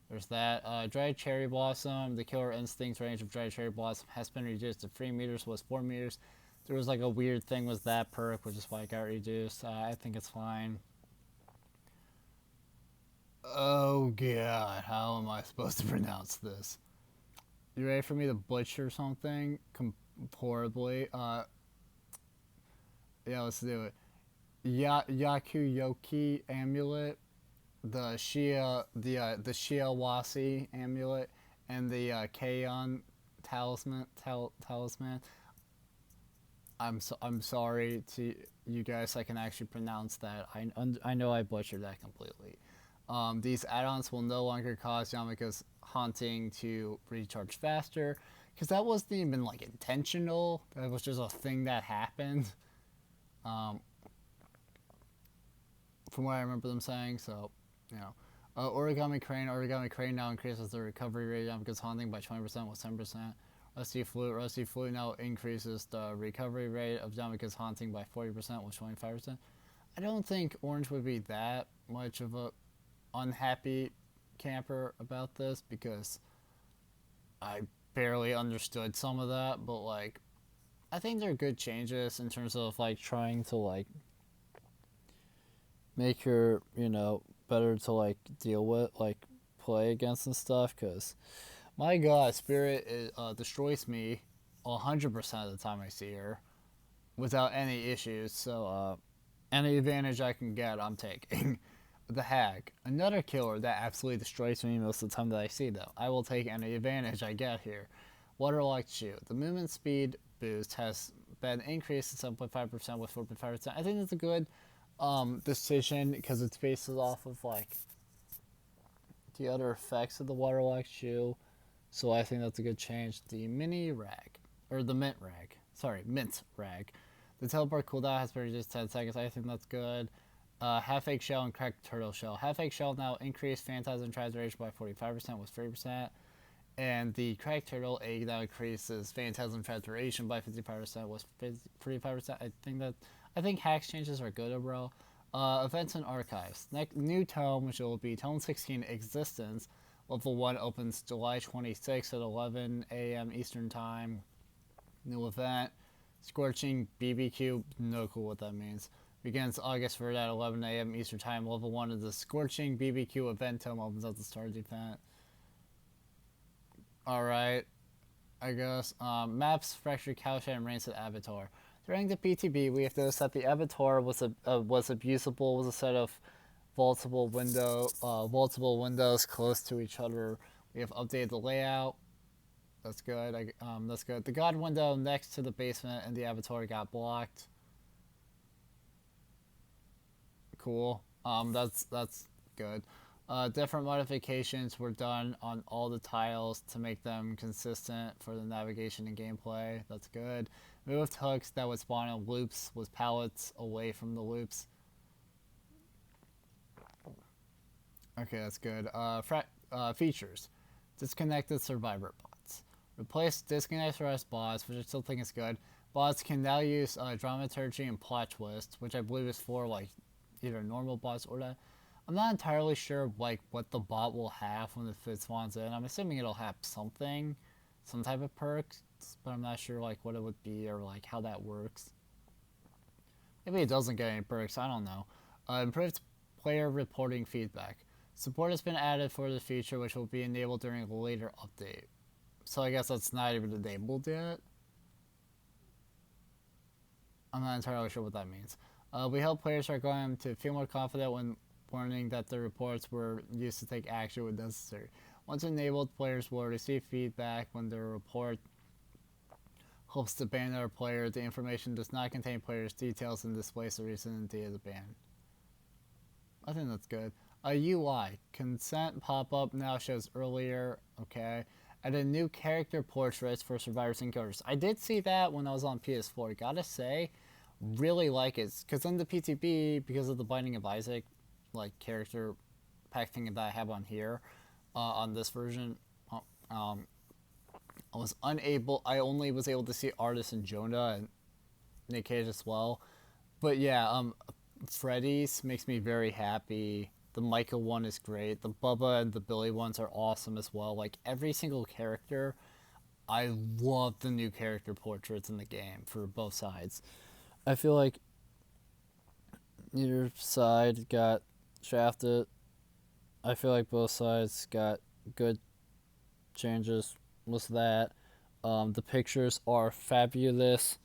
Speaker 1: there's that. Dried Cherry Blossom. The killer instinct range of Dried Cherry Blossom has been reduced to 3 meters, was 4 meters. There was like a weird thing with that perk, which is why it got reduced. I think it's fine. Oh god, how am I supposed to pronounce this? You ready for me to butcher something horribly? Yeah, let's do it. Yakuyoki amulet, the Shiawase amulet, and the Kaon talisman. I'm sorry to you guys. I can actually pronounce that. I know I butchered that completely. These add-ons will no longer cause Yamika's haunting to recharge faster, because that wasn't even like intentional. That was just a thing that happened. Um, from what I remember them saying. So, you know, Origami Crane now increases the recovery rate of Yamika's haunting by 20%, with 10%. Rusty Flute now increases the recovery rate of Yamika's haunting by 40%, with 25%. I don't think Orange would be that much of a unhappy camper about this, because I barely understood some of that, but like I think they're good changes in terms of like trying to like make her, you know, better to like deal with, like play against and stuff, because my god, Spirit destroys me 100% of the time I see her without any issues, so any advantage I can get, I'm taking. The Hag, another killer that absolutely destroys me most of the time that I see, though. I will take any advantage I get here. Waterlogged Shoe. The movement speed boost has been increased to 7.5%, with 4.5%. I think that's a good decision, because it's based off of like the other effects of the Waterlogged Shoe. So I think that's a good change. The Mini Rag, or the Mint Rag. Sorry, Mint Rag. The teleport cooldown has been reduced to 10 seconds. I think that's good. Half Egg Shell and Cracked Turtle Shell. Half Egg Shell now increased Phantasm Transformation by 45%, with 3%. And the Cracked Turtle Egg now increases Phantasm Transformation by 55%, with 45%. I think hacks changes are good overall. Events and Archives. New Tome, which will be Tome 16 Existence. Level 1 opens July 26th at 11 a.m. Eastern Time. New event. Scorching BBQ. No clue what that means. Begins August 3rd at 11 a.m. Eastern Time. Level 1 of the Scorching BBQ event tome opens at the start of the event. Alright, I guess. Maps, Fractured Cowshed, and Rancid Avatar. During the PTB, we have noticed that the Avatar was abusable, was a set of vaultable windows close to each other. We have updated the layout. That's good. That's good. The god window next to the basement and the avatar got blocked. Cool. That's good. Different modifications were done on all the tiles to make them consistent for the navigation and gameplay. That's good. Moved hooks that would spawn in loops with pallets away from the loops. Okay, that's good. Features. Disconnected survivor bots. Replace disconnected rest bots, which I still think is good. Bots can now use dramaturgy and plot twist, which I believe is for like either normal bots or that. I'm not entirely sure like what the bot will have when it spawns in. I'm assuming it'll have something, some type of perks, but I'm not sure like what it would be or like how that works. Maybe it doesn't get any perks. I don't know. Improved player reporting feedback. Support has been added for the feature, which will be enabled during a later update. So I guess that's not even enabled yet. I'm not entirely sure what that means. We hope players are going to feel more confident when learning that the reports were used to take action when necessary. Once enabled, players will receive feedback when the report helps to ban our player. The information does not contain players' details and displays the reason and date of the ban. I think that's good. A UI. Consent pop-up now shows earlier. Okay. And a new character portraits for survivors and killers. I did see that when I was on PS4. Gotta say, really like it. Because in the PTB, because of the Binding of Isaac, like character pack thing that I have on here, on this version, I only was able to see Artist and Jonah and Nick Cage as well. But yeah, Freddy's makes me very happy. The Micah one is great. The Bubba and the Billy ones are awesome as well. Like every single character, I love the new character portraits in the game for both sides. I feel like either side got shafted. I feel like both sides got good changes with that. The pictures are fabulous,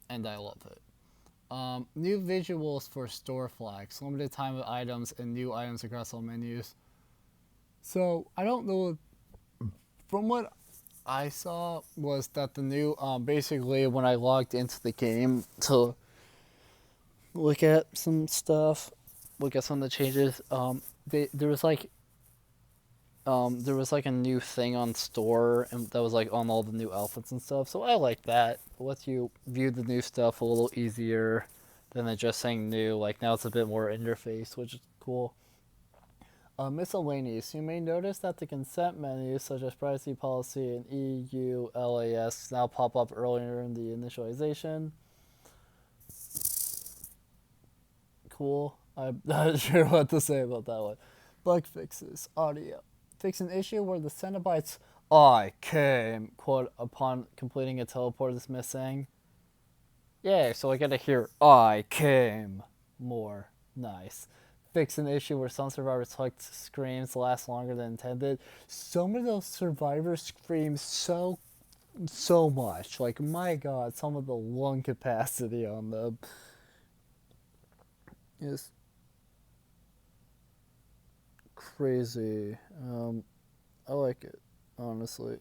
Speaker 1: and I love it. New visuals for store flags, limited time of items, and new items across all menus. So I don't know. From what I saw was that the new basically when I logged into the game to look at some stuff, look at some of the changes. There was like a new thing on store and that was like on all the new outfits and stuff. So I like that. It lets you view the new stuff a little easier than it just saying new. Like now it's a bit more in your face, which is cool. Miscellaneous. You may notice that the consent menus such as privacy policy and EULAS now pop up earlier in the initialization. Cool. I'm not sure what to say about that one. Bug fixes. Audio. Fix an issue where the Cenobites I came quote upon completing a teleport is missing. Yay, so I get to hear I came more. Nice. Fix an issue where some survivors' hooked screams last longer than intended. Some of those survivors scream so much. Like my god, some of the lung capacity on them is crazy. I like it, honestly.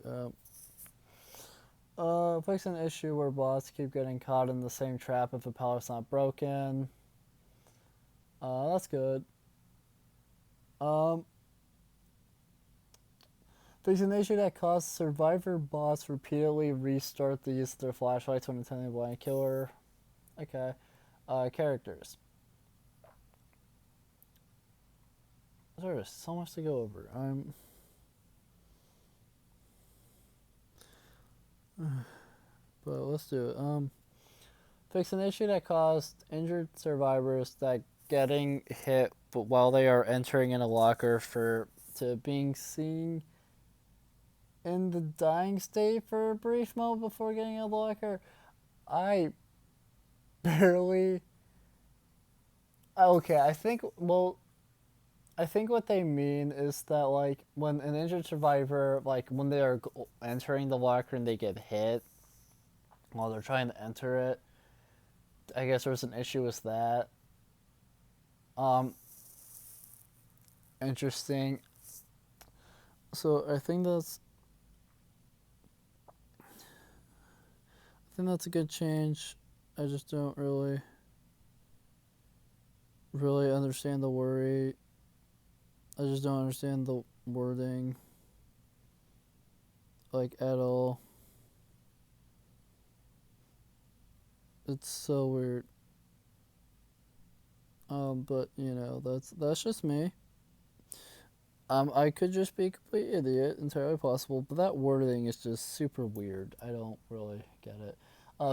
Speaker 1: Fix an issue where bots keep getting caught in the same trap if a pallet's not broken. That's good. Fix an issue that caused survivor bots repeatedly restart the use of their flashlights when attempting to blind killer. Okay. Characters. There's so much to go over. But let's do it. Fix an issue that caused injured survivors that getting hit but while they are entering in a locker to being seen in the dying state for a brief moment before getting in a locker. I barely. Okay, I think what they mean is that like when an injured survivor like when they are entering the locker and they get hit while they're trying to enter it, I guess there was an issue with that. Interesting. So I think that's think that's a good change. I just don't really understand the worry. I just don't understand the wording, like, at all. It's so weird. But you know, that's just me. I could just be a complete idiot, entirely possible, but that wording is just super weird. I don't really get it.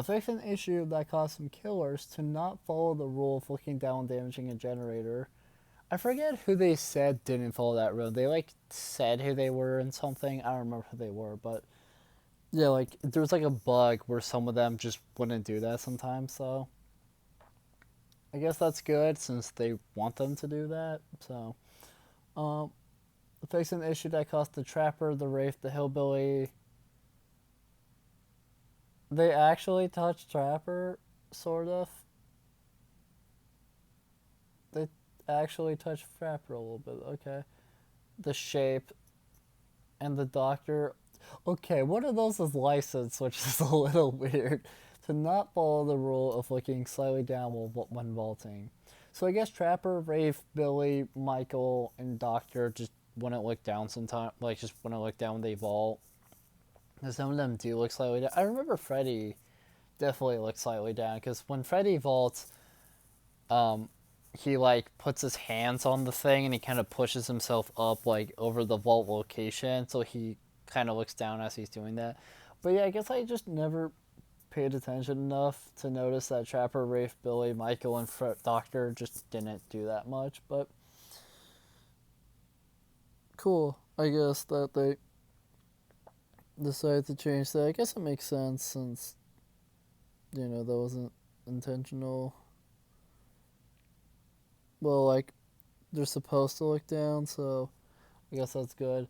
Speaker 1: Fix an issue that caused some killers to not follow the rule of looking down and damaging a generator. I forget who they said didn't follow that rule. They like said who they were in something. I don't remember who they were, but yeah, like there was like a bug where some of them just wouldn't do that sometimes. So I guess that's good since they want them to do that. So, um, fixing the issue that cost the trapper, the wraith, the hillbilly. They actually touched trapper, sort of. They actually touched trapper a little bit. Okay, the shape and the doctor. Okay, one of those is licensed, which is a little weird. To not follow the rule of looking slightly down when vaulting. So I guess Trapper, Rafe, Billy, Michael, and Doctor just wouldn't look down sometimes. Like, just wouldn't look down when they vault. Because some of them do look slightly down. I remember Freddy definitely looked slightly down. Because when Freddy vaults, um, he, like, puts his hands on the thing and he kind of pushes himself up, like, over the vault location. So he kind of looks down as he's doing that. But yeah, I guess I just never paid attention enough to notice that Trapper, Rafe, Billy, Michael, and Doctor just didn't do that much. But cool, I guess that they decided to change that. I guess it makes sense since, you know, that wasn't intentional. Well, like, they're supposed to look down, so I guess that's good.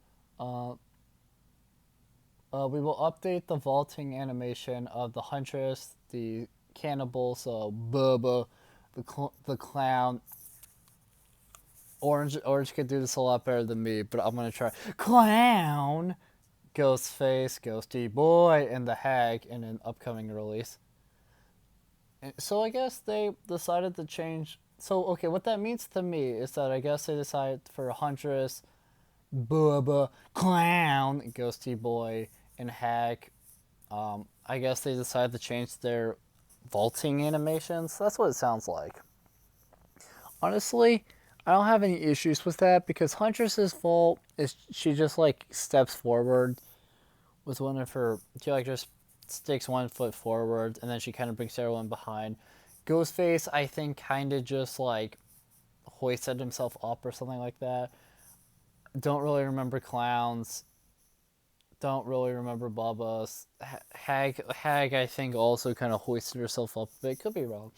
Speaker 1: Uh, we will update the vaulting animation of the Huntress, the Cannibal, so Bubba, the Clown. Orange could do this a lot better than me, but I'm gonna try. Clown, Ghostface, Ghosty Boy, and the Hag in an upcoming release. So I guess they decided to change. So okay, what that means to me is that I guess they decided for Huntress, Bubba, Clown, Ghosty Boy, and Hag. I guess they decided to change their vaulting animations. That's what it sounds like. Honestly, I don't have any issues with that because Huntress's vault is she just like steps forward with one of her. She like just sticks 1 foot forward and then she kind of brings everyone behind. Ghostface, I think, kind of just like hoisted himself up or something like that. Don't really remember Clowns. Don't really remember Bubba's. Hag, I think, also kind of hoisted herself up, but it could be wrong.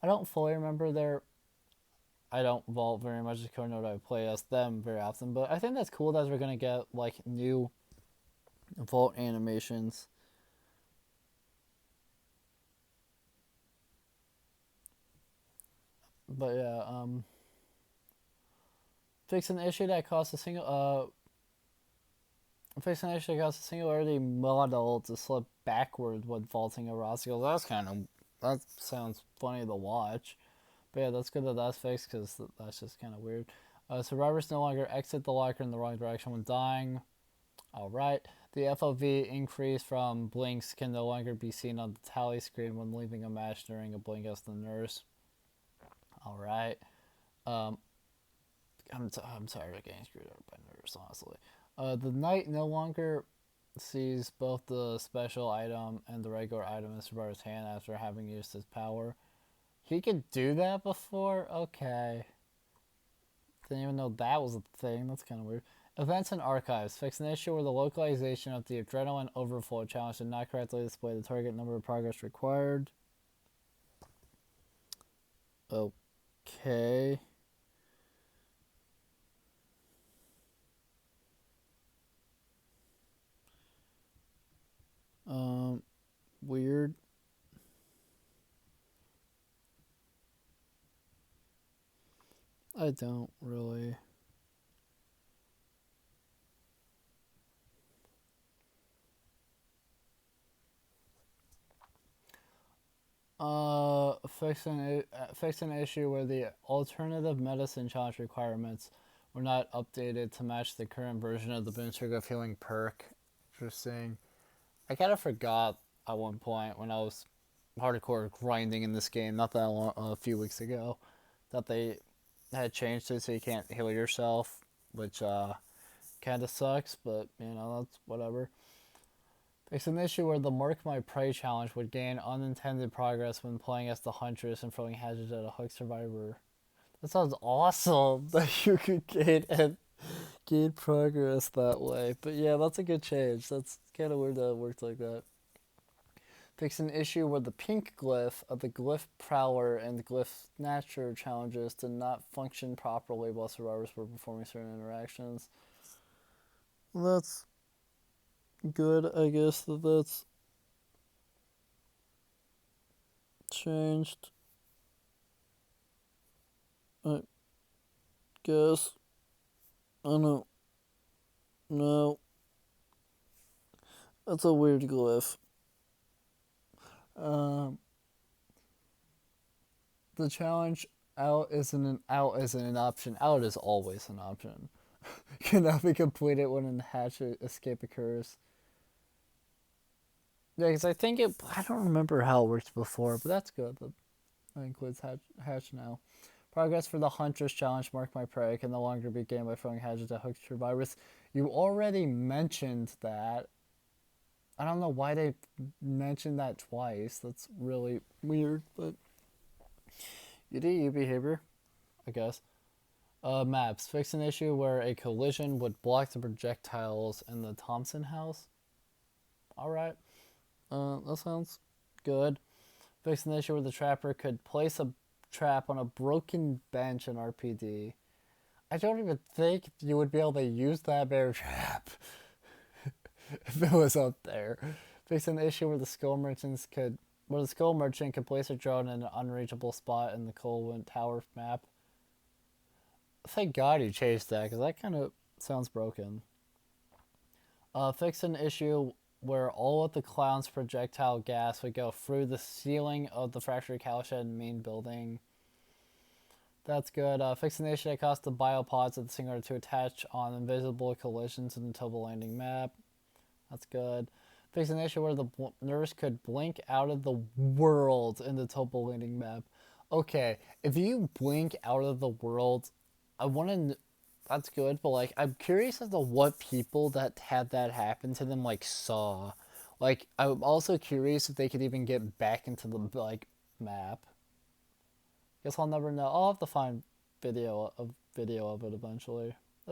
Speaker 1: I don't fully remember their. I don't vault very much. I don't know that I play as them very often, but I think that's cool that we're gonna get like new vault animations. But yeah, fix an issue that costs a singularity model to slip backward when vaulting a Roscoe. That sounds funny to watch. But yeah, that's good that that's fixed because that's just kind of weird. Survivors no longer exit the locker in the wrong direction when dying. Alright. The FOV increase from blinks can no longer be seen on the tally screen when leaving a match during a blink as the nurse. Alright. Um, I'm tired of getting screwed up by nurse, honestly. The knight no longer sees both the special item and the regular item in Survivor's hand after having used his power. He could do that before? Okay. Didn't even know that was a thing. That's kind of weird. Events and archives. Fix an issue where the localization of the adrenaline overflow challenge did not correctly display the target number of progress required. Okay. Weird. I don't really. Fix an issue where the alternative medicine challenge requirements were not updated to match the current version of the Boonstroke of Healing perk. Interesting. I kind of forgot at one point when I was hardcore grinding in this game, not that long, a few weeks ago, that they had changed it so you can't heal yourself, which kind of sucks, but you know, that's whatever. It's an issue where the Mark My Prey challenge would gain unintended progress when playing as the Huntress and throwing hedges at a hook survivor. That sounds awesome that you could gain progress that way. But yeah, that's a good change. That's kind of weird that it worked like that. Fix an issue where the pink glyph of the glyph prowler and the glyph snatcher challenges did not function properly while survivors were performing certain interactions. That's good, I guess that's changed. I guess. I don't know. That's a weird glyph. Um, the challenge out isn't an option. Out is always an option. Cannot be completed when an hatch escape occurs. Yeah, because I think I don't remember how it worked before, but that's good. That includes hatch now. Progress for the Huntress challenge, Mark My Prey, can no longer be gained by throwing hedges at hooked survivors. You already mentioned that. I don't know why they mentioned that twice. That's really weird, but UDE behavior, I guess. Maps. Fix an issue where a collision would block the projectiles in the Thompson house. Alright. That sounds good. Fix an issue where the trapper could place a trap on a broken bench in RPD. I don't even think you would be able to use that bear trap if it was up there. Fix an issue where the skull merchant could place a drone in an unreachable spot in the Colwyn Tower map. Thank God you changed that, because that kind of sounds broken. Fix an issue where all of the clown's projectile gas would go through the ceiling of the Fractured Cowshed main building. That's good. Fix an issue that caused the biopods of the singular to attach on invisible collisions in the Toba Landing map. That's good. Fix an issue where the nurse could blink out of the world in the Toba Landing map. Okay, if you blink out of the world, I want to. That's good, but like, I'm curious as to what people that had that happen to them like saw. Like, I'm also curious if they could even get back into the like map. Guess I'll never know. I'll have to find video of it eventually.